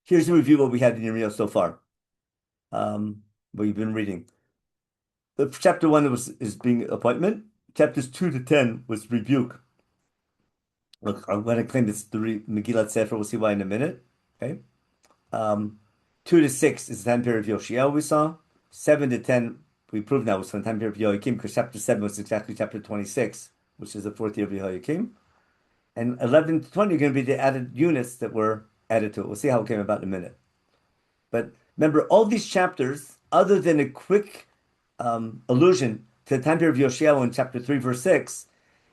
Here's a review of what we had in Yirmiyahu so far. What you've been reading. Chapter 1 is being appointment. Chapters 2 to 10 was rebuke. Look, I'm going to claim this the Megillat Sefer. We'll see why in a minute. Okay. 2 to 6 is the time period of Yoshiel we saw. 7 to 10 we proved now was from the time period of Yoakim, because chapter 7 was exactly chapter 26, which is the 4th year of Yehoiakim. And 11 to 20 are going to be the added units that were added to it. We'll see how it came about in a minute. But remember, all these chapters, other than a quick allusion to the time period of Yoshiel in chapter 3, verse 6,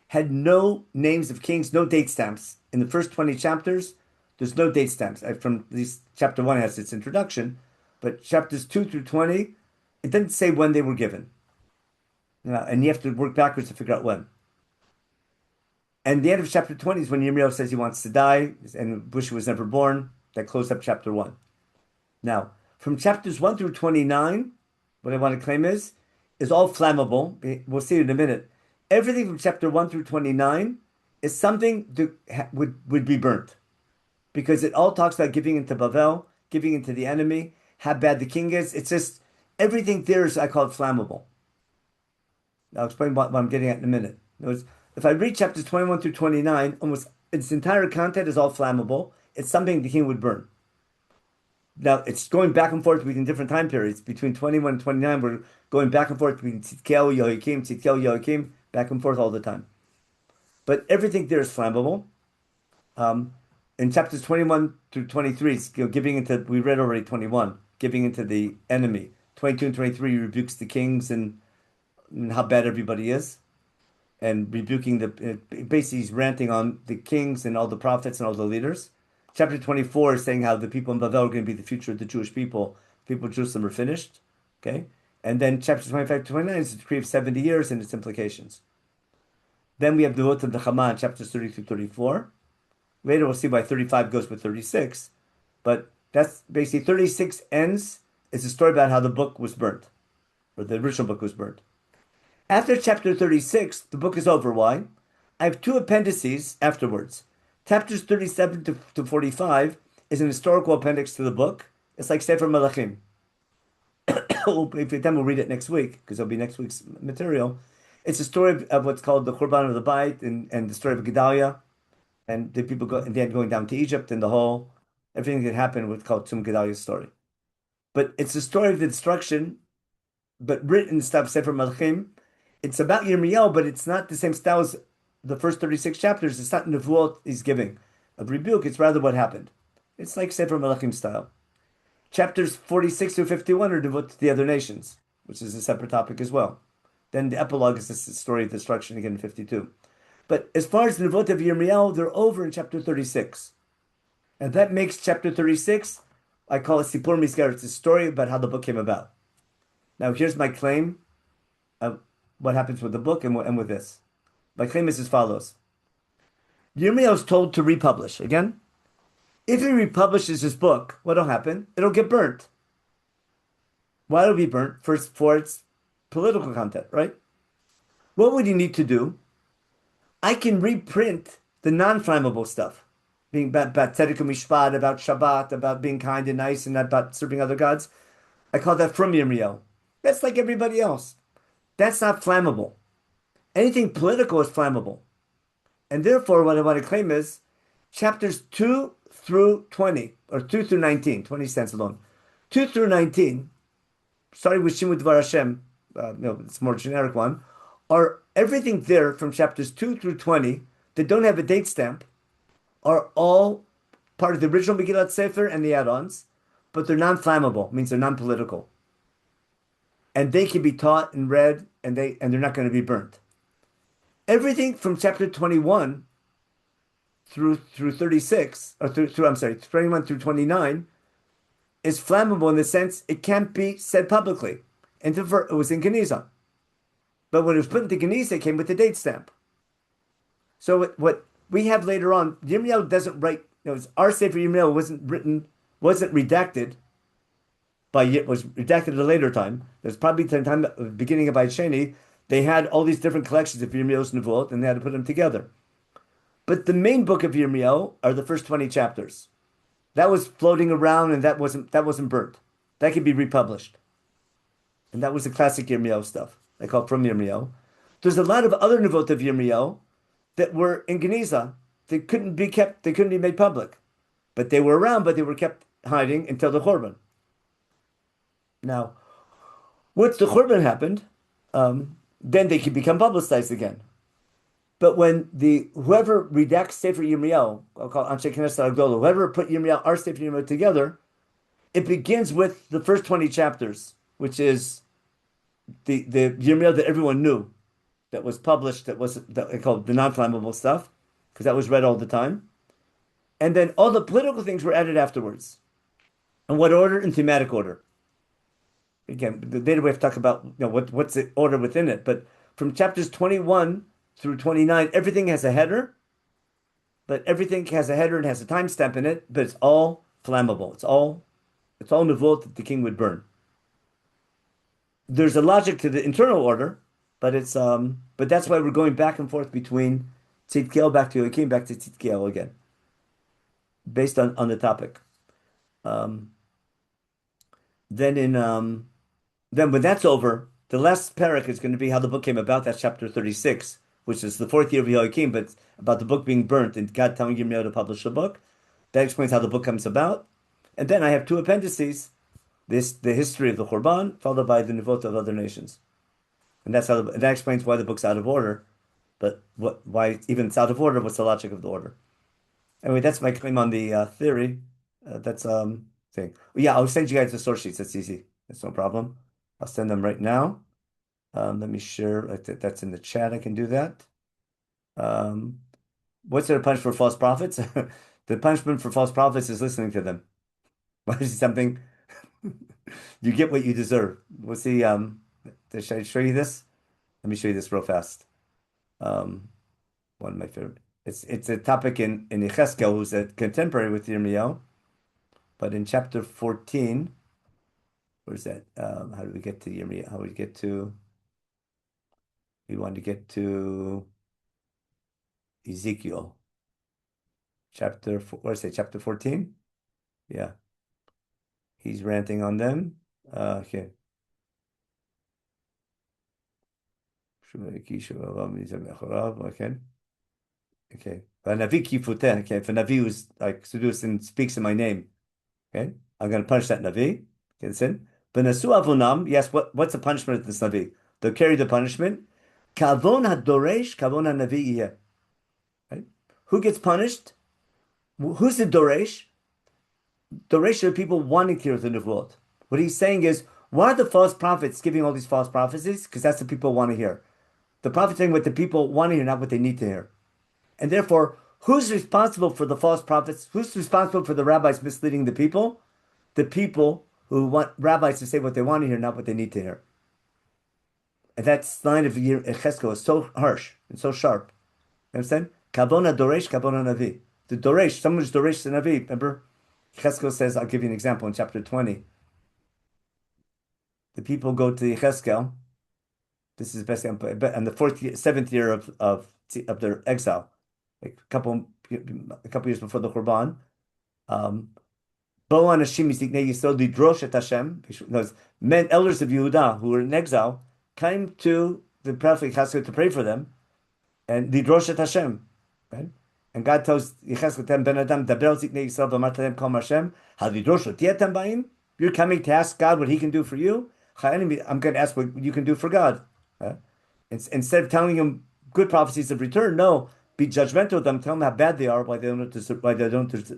had no names of kings, no date stamps. In the first 20 chapters, there's no date stamps. From these, chapter 1 has its introduction, but chapters 2 through 20, it doesn't say when they were given. And you have to work backwards to figure out when. And the end of chapter 20 is when Yirmiyahu says he wants to die, and Bush was never born. That closed up chapter 1. Now, from chapters 1 through 29, what I want to claim is all flammable. We'll see it in a minute. Everything from chapter 1 through 29 is something that would be burnt. Because it all talks about giving into Bavel, giving into the enemy, how bad the king is. It's just, everything there is, I call it flammable. I'll explain what I'm getting at in a minute. In other words, if I read chapters 21 through 29, almost its entire content is all flammable. It's something the king would burn. Now, it's going back and forth between different time periods. Between 21 and 29, we're going back and forth between Tzidkiyahu, Yehoiakim, back and forth all the time. But everything there is flammable. In chapters 21 through 23, it's giving into, we read already 21, giving into the enemy. 22 and 23 rebukes the kings and how bad everybody is. And rebuking basically he's ranting on the kings and all the prophets and all the leaders. Chapter 24 is saying how the people in Bavel are going to be the future of the Jewish people. People of Jerusalem are finished. Okay? And then chapter 25 to 29 is the decree of 70 years and its implications. Then we have the Vot of the Chama in chapters 30 through 34. Later we'll see why 35 goes with 36. But that's basically 36 ends. It's a story about how the book was burnt. Or the original book was burnt. After chapter 36, the book is over. Why? I have two appendices afterwards. Chapters 37 to 45 is an historical appendix to the book. It's like Sefer Menachem. If then we'll read it next week, because it'll be next week's material. It's a story of what's called the Churban of the Beit and the story of Gedaliah, and the people in the end going down to Egypt and everything that happened was called Tzum Gedaliah's story. But it's a story of the destruction, but written in stuff Sefer Menachem. It's about Yirmiyahu, but it's not the same style as the first 36 chapters. It's not Nevuot he's giving of rebuke. It's rather what happened. It's like Sefer Menachem style. Chapters 46 through 51 are devoted to the other nations, which is a separate topic as well. Then the epilogue is the story of destruction again in 52. But as far as the Nevuot of Yirmiyahu, they're over in chapter 36. And that makes chapter 36, I call it Sipur Mizgar. It's a story about how the book came about. Now here's my claim of what happens with the book and with this. My claim is as follows. Yirmiyahu is told to republish. Again, if he republishes his book, what'll happen? It'll get burnt. Why will it be burnt? First, for its political content, right? What would he need to do? I can reprint the non-flammable stuff, being about tzedek mishpat, about Shabbat, about being kind and nice, and about serving other gods. I call that from Yirmiyahu. That's like everybody else. That's not flammable. Anything political is flammable. And therefore, what I want to claim is chapters 2 through 20, or 2 through 19, 20 cents alone. 2 through 19, starting with Shimud Dvar Hashem, it's a more generic one, are everything there from chapters 2 through 20 that don't have a date stamp are all part of the original Megillat Sefer and the add-ons, but they're non-flammable, means they're non-political. and they can be taught and read, and they're not going to be burnt. Everything from chapter 21 through 36, or through I'm sorry, 21 through 29 is flammable in the sense it can't be said publicly. And it was in Geniza. But when it was put into Geniza, it came with the date stamp. So what we have later on, Yirmiyahu doesn't write, our Sefer Yirmiyahu wasn't redacted was redacted at a later time. There's probably the time, beginning of Sheni, they had all these different collections of Yirmiyahu's Nevuot, and they had to put them together. But the main book of Yirmiyahu are the first 20 chapters. That was floating around, and that wasn't burnt. That could be republished. And that was the classic Yirmiyahu stuff. They call it from Yirmiyahu. There's a lot of other Nevuot of Yirmiyahu that were in Geniza. They couldn't be made public. But they were around, but they were kept hiding until the Churban. Now, once the Churban happened, then they could become publicized again. But when whoever redacts Sefer Yirmiyahu, I'll call it Anshe Knesset Agdola, whoever put Yirmiyahu, our Sefer Yirmiyahu together, it begins with the first 20 chapters, which is the Yirmiyahu that everyone knew, that was published, that they called the non-flammable stuff, because that was read all the time. And then all the political things were added afterwards. In what order? In thematic order. Again, later we have to talk about what's the order within it. But from chapters 21 through 29, everything has a header. But everything has a header and has a timestamp in it. But it's all flammable. It's all nevuot that the king would burn. There's a logic to the internal order, but that's why we're going back and forth between Tzidkiel back to Yoakim, back to Tzidkiel again, based on the topic. Then when that's over, the last parak is going to be how the book came about. That's chapter 36, which is the 4th year of Yoakim, but about the book being burnt and God telling Yirmiyahu to publish the book. That explains how the book comes about. And then I have two appendices: the history of the Churban, followed by the Nevuot of other nations. And that explains why the book's out of order. But why even it's out of order? What's the logic of the order? Anyway, that's my claim on the theory. That's thing. Yeah, I'll send you guys the source sheets. That's easy. That's no problem. I'll send them right now. Let me share. That's in the chat. I can do that. What's the punishment for false prophets? The punishment for false prophets is listening to them. What is something? You get what you deserve. We'll see. Should I show you this? Let me show you this real fast. One of my favorite. It's a topic in Yecheskel, who's a contemporary with Yirmiyahu. But in chapter 14, where's that? How do we get to Yirmiyahu? How do we get to? We want to get to Ezekiel. Chapter 14? Yeah. He's ranting on them. Okay. Okay. Vanavi kifuteh. Okay. If a Navi who's like seduced and speaks in my name, okay, I'm going to punish that Navi. Okay, listen. Benasu avonam. Yes. What's the punishment of this Navi? They'll carry the punishment. Kavon hadoresh, kavon hanavi. Right? Who gets punished? Who's the doresh? Doresh are people wanting to hear the nevuot. What he's saying is, why are the false prophets giving all these false prophecies? Because that's what people want to hear. The prophet's saying what the people want to hear, not what they need to hear. And therefore, who's responsible for the false prophets? Who's responsible for the rabbis misleading the people? The people who want rabbis to say what they want to hear, not what they need to hear. And that line of Yecheskel is so harsh and so sharp. You understand? Kabona doresh, kabona navi. The doresh, someone who's doresh the navi. Remember, Yecheskel says, I'll give you an example in chapter 20. The people go to Yecheskel. This is the best example. And the 7th year of their exile, like a couple years before the Churban. Bo anashim yistiknei Yisrael lidrosh et Hashem. Men, elders of Yehudah who were in exile, came to the prophet Yecheskel to pray for them, and lidrosh et Hashem, right? And God tells Yecheskel, Ben Adam, daber ziknei Yisrael v'amar talem kol Hashem, hadidrosh oti etem ba'im. You're coming to ask God what He can do for you. I'm going to ask what you can do for God. Instead of telling him good prophecies of return, no, be judgmental of them, tell them how bad they are, why they don't deserve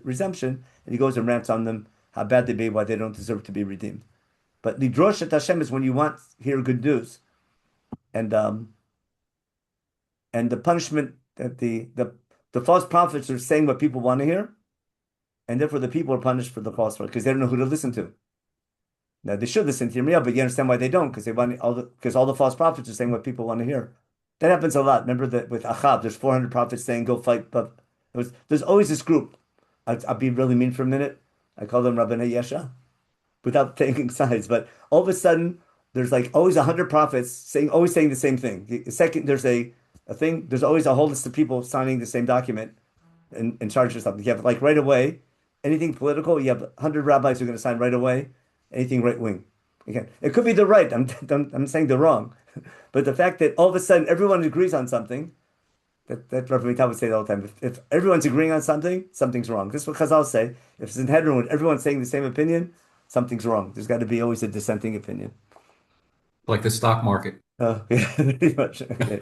redemption, and he goes and rants on them how bad they be, why they don't deserve to be redeemed. But lidrosh et Hashem is when you want to hear good news, and the punishment that the false prophets are saying what people want to hear, and therefore the people are punished for the false prophet because they don't know who to listen to. Now they should listen to Yirmiyahu, but you understand why they don't, because all the false prophets are saying what people want to hear. That happens a lot. Remember that with Achab, there's 400 prophets saying go fight, but there's always this group. I'll be really mean for a minute. I call them Rabbi Yesha, without taking sides. But all of a sudden, there's like always 100 prophets always saying the same thing. The second there's a thing, there's always a whole list of people signing the same document in charge of something. You have like right away, anything political, you have 100 rabbis who are going to sign right away. Anything right wing. Again, it could be the right. I'm saying the wrong. But the fact that all of a sudden everyone agrees on something, that Rabbi would say it all the time. If everyone's agreeing on something, something's wrong. This is what Chazal say. If it's in Hedron, when everyone's saying the same opinion, something's wrong. There's got to be always a dissenting opinion. Like the stock market. Yeah, pretty much. Okay.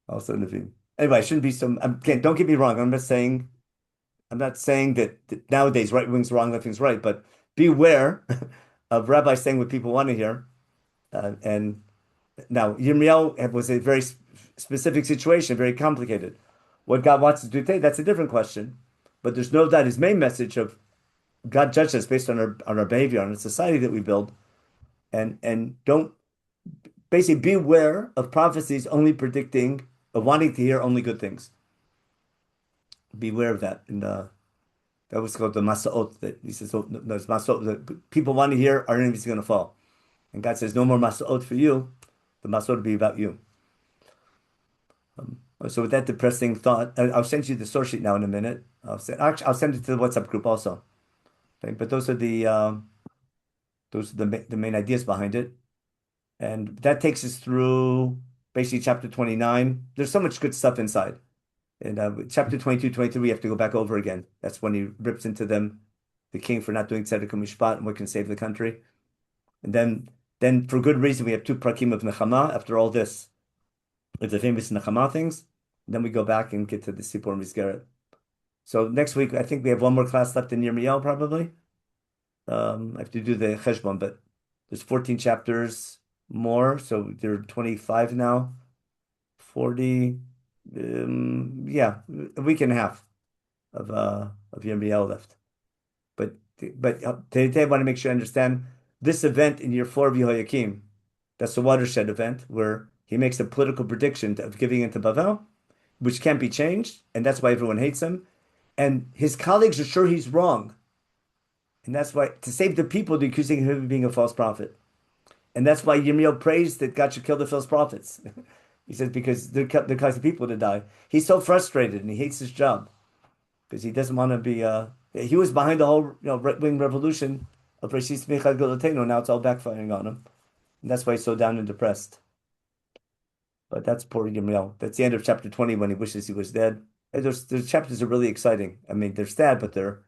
Also Navim. Anyway, I shouldn't be so. Again, don't get me wrong. I'm not saying that nowadays right wing's wrong, left wing's right, but beware of rabbis saying what people want to hear. And now Yirmiyahu was a very specific situation, very complicated. What God wants to do today, that's a different question. But there's no doubt his main message of God judges us based on our behavior, on the society that we build, and don't basically beware of prophecies only predicting of wanting to hear only good things. Beware of that. And that was called the Masaot. That he says, oh, no, there's Masaot that people want to hear, our enemies are going to fall. And God says, no more Masaot for you. The Masaot will be about you. So with that depressing thought, I'll send you the source sheet now in a minute. I'll send it to the WhatsApp group also. Okay? But those are the main ideas behind it. And that takes us through basically chapter 29. There's so much good stuff inside. And chapter 22, 23, we have to go back over again. That's when he rips into them, the king for not doing tzedek and mishpat, and what can save the country. And then for good reason, we have two prakim of nechama. After all this, with the famous nechama things, and then we go back and get to the Sipur Mizgeret. So next week, I think we have one more class left in Yirmiyahu, probably. I have to do the cheshbon, but there's 14 chapters more, so there are 25 now, 40. Yeah, a week and a half of Yirmiyahu left. But today I want to make sure I understand this event in year 4 of Yehoiakim. That's the watershed event where he makes a political prediction of giving into Bavel, which can't be changed, and that's why everyone hates him. And his colleagues are sure he's wrong. And that's why, to save the people, they're accusing him of being a false prophet. And that's why Yirmiyahu prays that God should kill the false prophets. He says, because they're causing people to die. He's so frustrated and he hates his job because he doesn't want to be. He was behind the whole right-wing revolution of Rashis Michal Goloteno. Now it's all backfiring on him. And that's why he's so down and depressed. But that's poor Yirmiyahu. That's the end of chapter 20 when he wishes he was dead. And those chapters are really exciting. I mean, they're sad, but they're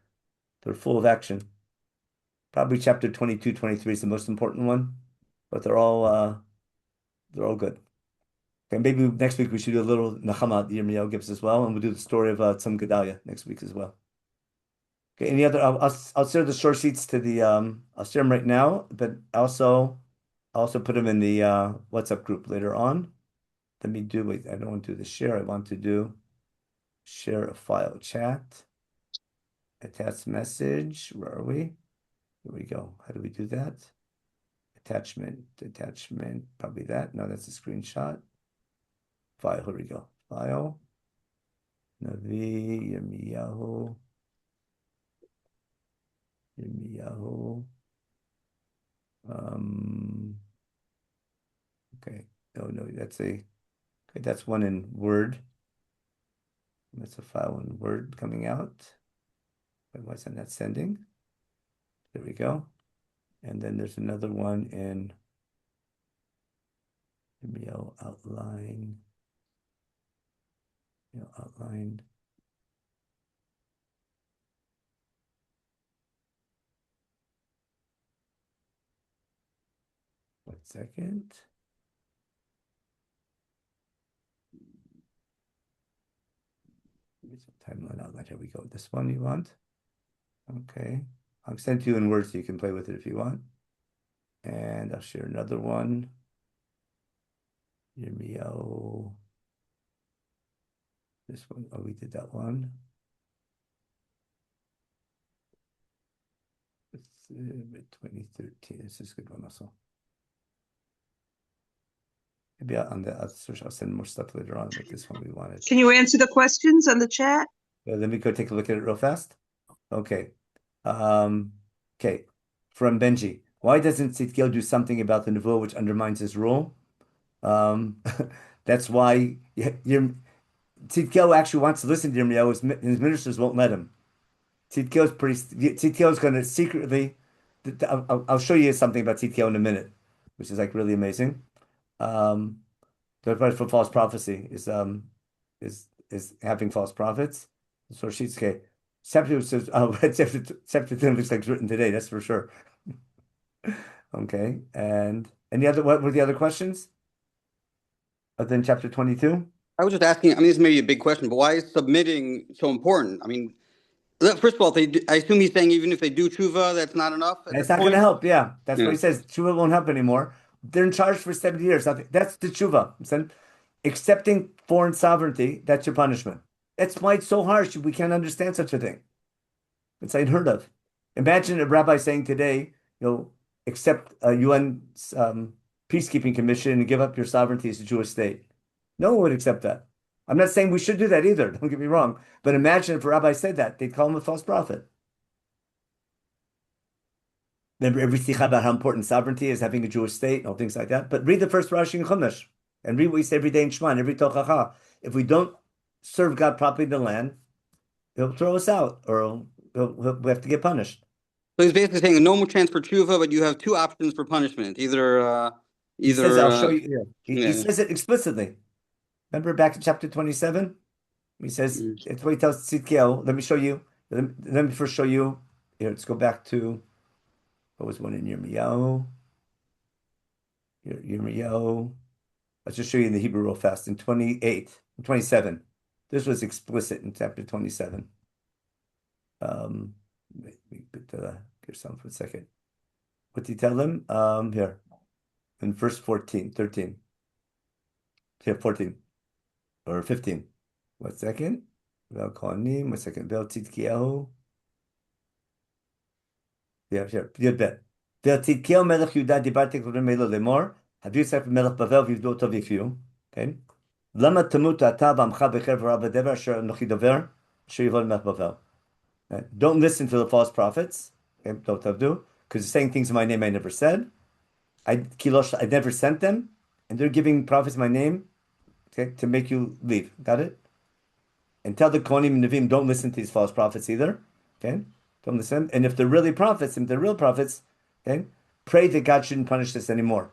full of action. Probably chapter 22, 23 is the most important one. But they're all good. Okay, maybe next week we should do a little Nechama Yirmiyahu gives as well, and we'll do the story of Tzom Gedalia next week as well. Okay, any other? I'll share the short sheets to the. I'll share them right now, but I'll also put them in the WhatsApp group later on. Let me do. Wait, I don't want to do the share. I want to do share a file chat. Attach message. Where are we? Here we go. How do we do that? Attachment. Probably that. No, that's a screenshot. File, here we go. File. Navi, Yirmiyahu. Okay. No, that's one in Word. That's a file in Word coming out. Why isn't that sending? There we go. And then there's another one in Yirmiyahu outline. Outlined. One second. Timeline outline. Here we go. This one you want? Okay. I'll send it to you in Word so you can play with it if you want. And I'll share another one. Yirmiyahu. This one, oh, we did that one. It's 2013. This is a good one also. Maybe I'll send more stuff later on, but this one we wanted. Can you answer the questions on the chat? Let me go take a look at it real fast. Okay. Okay. From Benji. Why doesn't Tzidkiel do something about the Nevuah which undermines his rule? That's why Tzidkiel actually wants to listen to Yirmiyahu. His ministers won't let him. Tzidkiel is going to secretly. I'll show you something about Tzidkiel in a minute, which is like really amazing. The advice for false prophecy is having false prophets. So she's okay. Sefer says, "Oh, Sefer looks like it's written today." That's for sure. Okay, and any other? What were the other questions? Other than chapter 22? I was just asking. I mean, this may be a big question, but why is submitting so important? I mean, first of all, I assume he's saying even if they do tshuva, that's not enough. It's not going to help. Yeah, that's what he says. Tshuva won't help anymore. They're in charge for 70 years. That's the tshuva. Accepting foreign sovereignty, that's your punishment. That's why it's so harsh. We can't understand such a thing. It's unheard of. Imagine a rabbi saying today, accept a UN peacekeeping commission and give up your sovereignty as a Jewish state. No one would accept that. I'm not saying we should do that either. Don't get me wrong. But imagine if a rabbi said that, they'd call him a false prophet. Remember every sikha about how important sovereignty is, having a Jewish state, and all things like that. But read the first Rashi and Chumash, and read what we say every day in Shema, and every Tochacha. If we don't serve God properly in the land, he'll throw us out, or we have to get punished. So he's basically saying no more chance for tshuva, but you have two options for punishment. Either he says, I'll show you here. He says it explicitly. Remember back in chapter 27? He says, it's what he tells Tzidkiel. Let me show you. Let me first show you. Here, let's go back to, what was one in Yirmiyahu? Yirmiyahu. Let's just show you in the Hebrew real fast. In 27. This was explicit in chapter 27. Give some for a second. What did he tell them? Here. In verse 13. Here, 14. Or 15. 1 second. Vel Kohanim. 1 second. Vel Tzidkiyahu. Yeah, here. Yud Vel Tzidkiyahu melech Yehuda dibarti kodem melo lemor. Haviu Sefer melech Bavel v'yivdu oto v'yifiu. Okay. Lama tamut ata v'amcha b'cher v'rabadever asher anochi dover asher yivol melech Bavel. Don't listen to the false prophets. Okay, don't do, because they're saying things in my name I never said. I never sent them, and they're giving prophets my name, okay, to make you leave. Got it? And tell the Kohanim and Nevi'im, don't listen to these false prophets either. Okay, don't listen. And if they're really prophets, if they're real prophets, okay, pray that God shouldn't punish this anymore.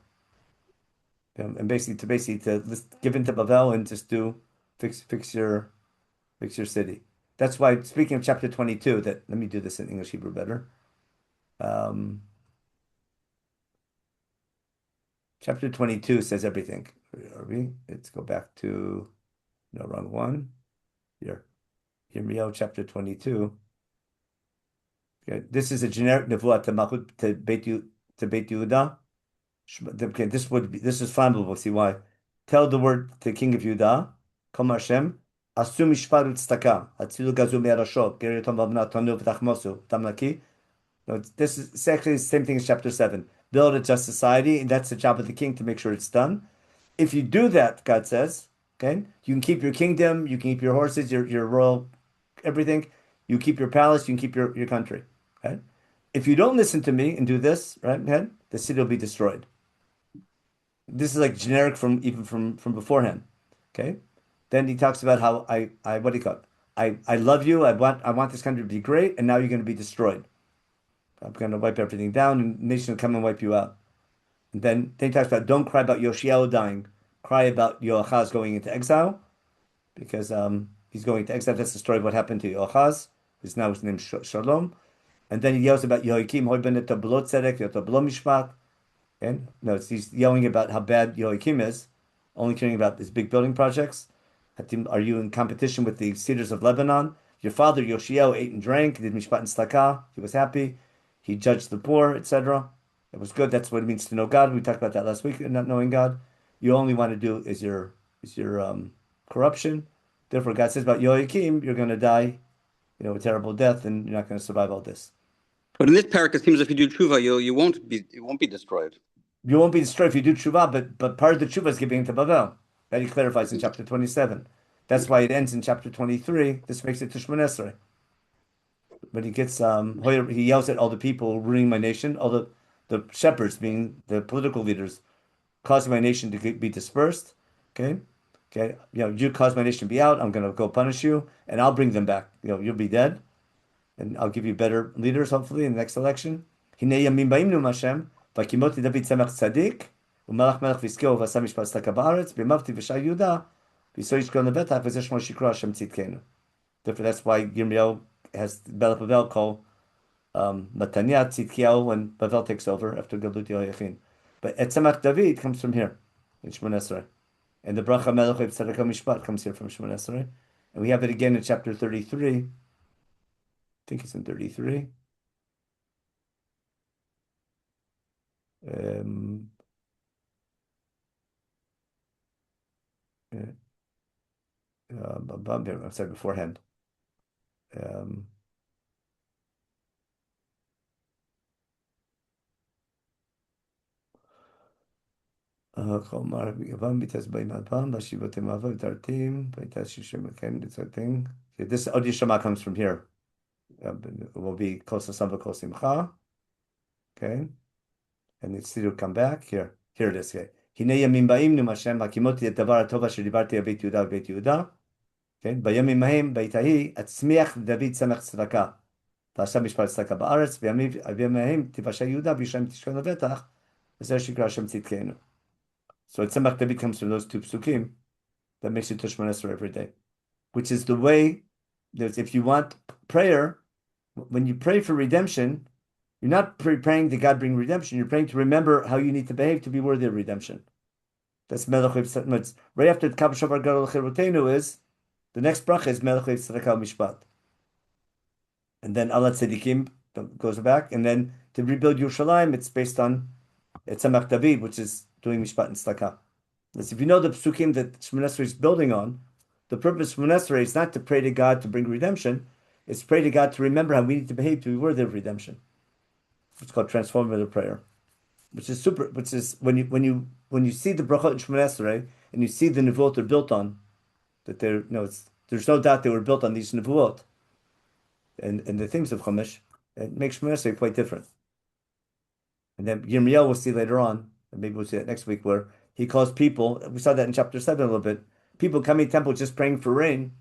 And basically to give in to Bavel and just fix your city. That's why, speaking of chapter 22, let me do this in English Hebrew better. Chapter 22 says everything. Let's go back to, no, wrong one. Here. Yirmiyahu chapter 22. Okay, this is a generic nevuah to Malchut, to Beit Yehuda. Okay, this is flammable. We'll see why. Tell the word to the king of Yehuda, Kol Hashem. Asu mishpat u'tzedakah, atzilu gazu me'arasho, geriyotam v'avnat tanu v'tachmosu, tamlaki. This is actually the same thing as chapter 7. Build a just society, and that's the job of the king to make sure it's done. If you do that, God says, okay, you can keep your kingdom, you can keep your horses, your royal, everything. You keep your palace, you can keep your country. Right? If you don't listen to me and do this, right, the city will be destroyed. This is like generic from beforehand. Okay. Then he talks about how what do you call it? I love you. I want this country to be great, and now you're going to be destroyed. I'm going to wipe everything down, and the nation will come and wipe you out. And then he talks about don't cry about Yoshiyahu dying. Cry about Yoachaz going into exile, because he's going to exile. That's the story of what happened to Yoachaz, who's now his name Shalom. And then he yells about Yehoiakim, Hoy ben etablo tzedek, etablo mishpat. And no, he's yelling about how bad Yehoiakim is, only caring about his big building projects. Are you in competition with the cedars of Lebanon? Your father Yoshiyahu ate and drank, did mishpat and slakah. He was happy. He judged the poor, etc. It was good. That's what it means to know God. We talked about that last week, not knowing God. You only want to do is your corruption. Therefore, God says about Yoakim, you're going to die, a terrible death, and you're not going to survive all this. But in this parak, it seems if you do tshuva, it won't be destroyed. You won't be destroyed if you do tshuva, but part of the tshuva is giving it to Bavel. That he clarifies in chapter 27. That's why it ends in chapter 23. This makes it to Shemon Esrei. But he gets he yells at all the people ruining my nation, all the shepherds, being the political leaders, causing my nation to be dispersed. Okay, you cause my nation to be out. I'm going to go punish you, and I'll bring them back. You'll be dead, and I'll give you better leaders, hopefully, in the next election. Hinei yamim ba'im nu Hashem, v'kimoti David tzemach tzadik, u'malach melech v'skeo v'asa mishpat tzedaka ba'aretz, b'mavti v'shay Yudah, v'so yishkol nevetach v'zeh shmo shikra Hashem tzidkenu. Therefore, that's why Yirmiyahu has Bel Bavel call Matanya Tzidkiyahu when Bavel takes over after Galut Yoyachin. But Etzemach David comes from here in Shemon Esrei. And the Bracha Melech Tzedakah Mishpat comes here from Shemon Esrei. And we have it again in chapter 33. I think it's in 33. I'm sorry, beforehand. This Od Yishama comes from here. It will be Kol Sasam Kol Simcha. Okay. And it's still come back here. Here it is. Hinei yamim ba'im nu Hashem hakimoti et davar tova shedibarti abeit Yehuda v'beit Yehuda. Okay. Bayamim mahem beitahi atzmiach David tzemach tzedakah. V'asha mishpat tzedakah ba'aretz v'yamim mahem tivasha Yehuda v'yishem tishkon levetach v'zeh shikra Hashem tzidkenu. So Tzemach David comes from those two psukim that makes it to Shemon Esrei every day, which is the way that if you want prayer, when you pray for redemption, you're not praying to God bring redemption. You're praying to remember how you need to behave to be worthy of redemption. That's Melech right after the Kabbalah Shofar Gadol Cherutenu is the next bracha is Melech Tzedakah Mishpat, and then Allah Tzedikim goes back, and then to rebuild Yerushalayim, it's based on Tzemach David, which is doing Mishpat and Tzedakah. If you know the psukim that Shemon Esrei is building on, the purpose of Shemon Esrei is not to pray to God to bring redemption, it's to pray to God to remember how we need to behave to be worthy of redemption. It's called transformative prayer, which is when you see the brachot in Shemon Esrei and you see the nevuot they're built on, that there's no doubt they were built on these nevuot and the things of Chumash. It makes Shemon Esrei quite different. And then Yirmiyahu we'll see later on, and maybe we'll see that next week, where he calls people, we saw that in chapter 7 a little bit, people coming to temple just praying for rain,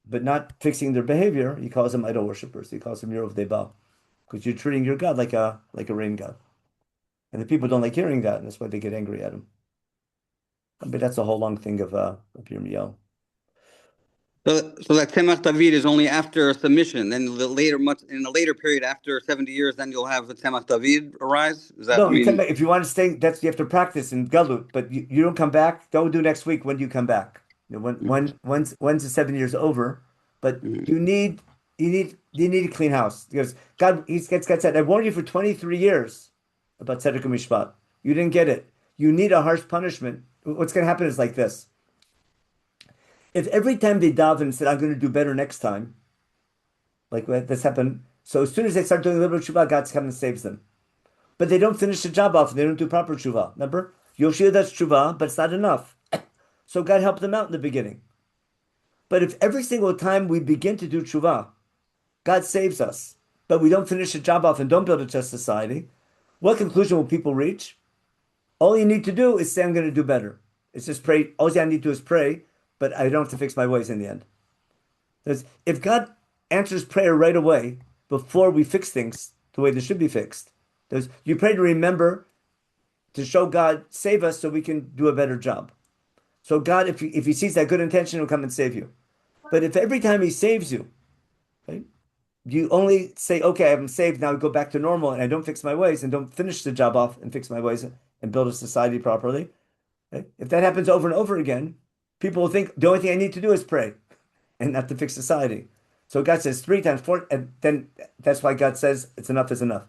but not fixing their behavior. He calls them idol worshippers. He calls them Yerov Debal, because you're treating your God like a rain god. And the people don't like hearing that, and that's why they get angry at him. But that's a whole long thing of Yirmiyahu. So that Tzemach David is only after submission. Then in a later period, after 70 years, then you'll have the Tzemach David arise. Does that mean? If you want to stay, you have to practice in Galut. But you don't come back. Don't do next week. When do you come back? Once the 7 years over. But you need a clean house, because God said, I warned you for 23 years about Tzedakah Mishpat. You didn't get it. You need a harsh punishment. What's going to happen is like this. If every time they daven and said, I'm going to do better next time, like this happened, so as soon as they start doing liberal tshuva, God comes and saves them. But they don't finish the job off, and they don't do proper tshuva. Remember? Yoshia does tshuva, but it's not enough. So God helped them out in the beginning. But if every single time we begin to do tshuva, God saves us, but we don't finish the job off and don't build a just society, what conclusion will people reach? All you need to do is say, I'm going to do better. It's just pray. All I need to do is pray, but I don't have to fix my ways in the end. Because if God answers prayer right away, before we fix things the way they should be fixed, you pray to remember, to show God, save us so we can do a better job. So God, if he sees that good intention, he'll come and save you. But if every time he saves you, right, you only say, okay, I'm saved, now I go back to normal, and I don't fix my ways, and don't finish the job off and fix my ways and build a society properly. Right? If that happens over and over again, people will think the only thing I need to do is pray and not to fix society. So God says 3 times, 4, and then that's why God says it's enough is enough.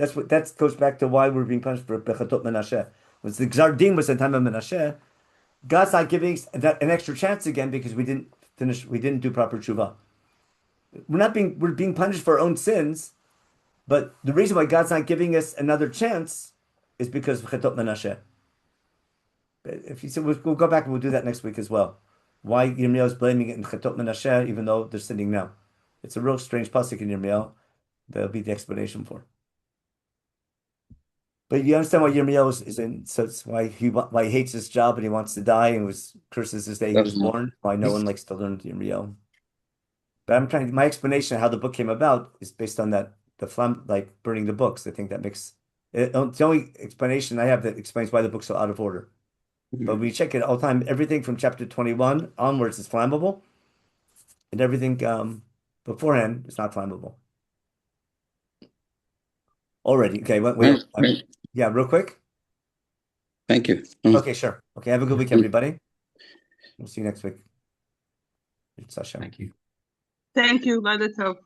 That goes back to why we're being punished for Bechatot Menachem. Was the Gzar Din was the time of Menachem. God's not giving us an extra chance again because we didn't do proper tshuva. We're being punished for our own sins, but the reason why God's not giving us another chance is because of Bechatot Menachem. If you said we'll go back and we'll do that next week as well. Why Yirmiyahu is blaming it in Bechatot Menachem even though they're sinning now. It's a real strange pasuk in Yirmiyahu. That'll be the explanation for. But you understand why Yirmiyahu is in. So it's why he hates his job and he wants to die and curses his day he was born. Why no one likes to learn Yirmiyahu. But my explanation of how the book came about is based on that burning the books. I think that makes it. The only explanation I have that explains why the book's so out of order. But we check it all the time. Everything from chapter 21 onwards is flammable, and everything beforehand is not flammable. Already, okay. Wait. Yeah, real quick. Thank you. Okay, sure. Okay, have a good week, everybody. We'll see you next week. Thank you. Thank you. Leibtag.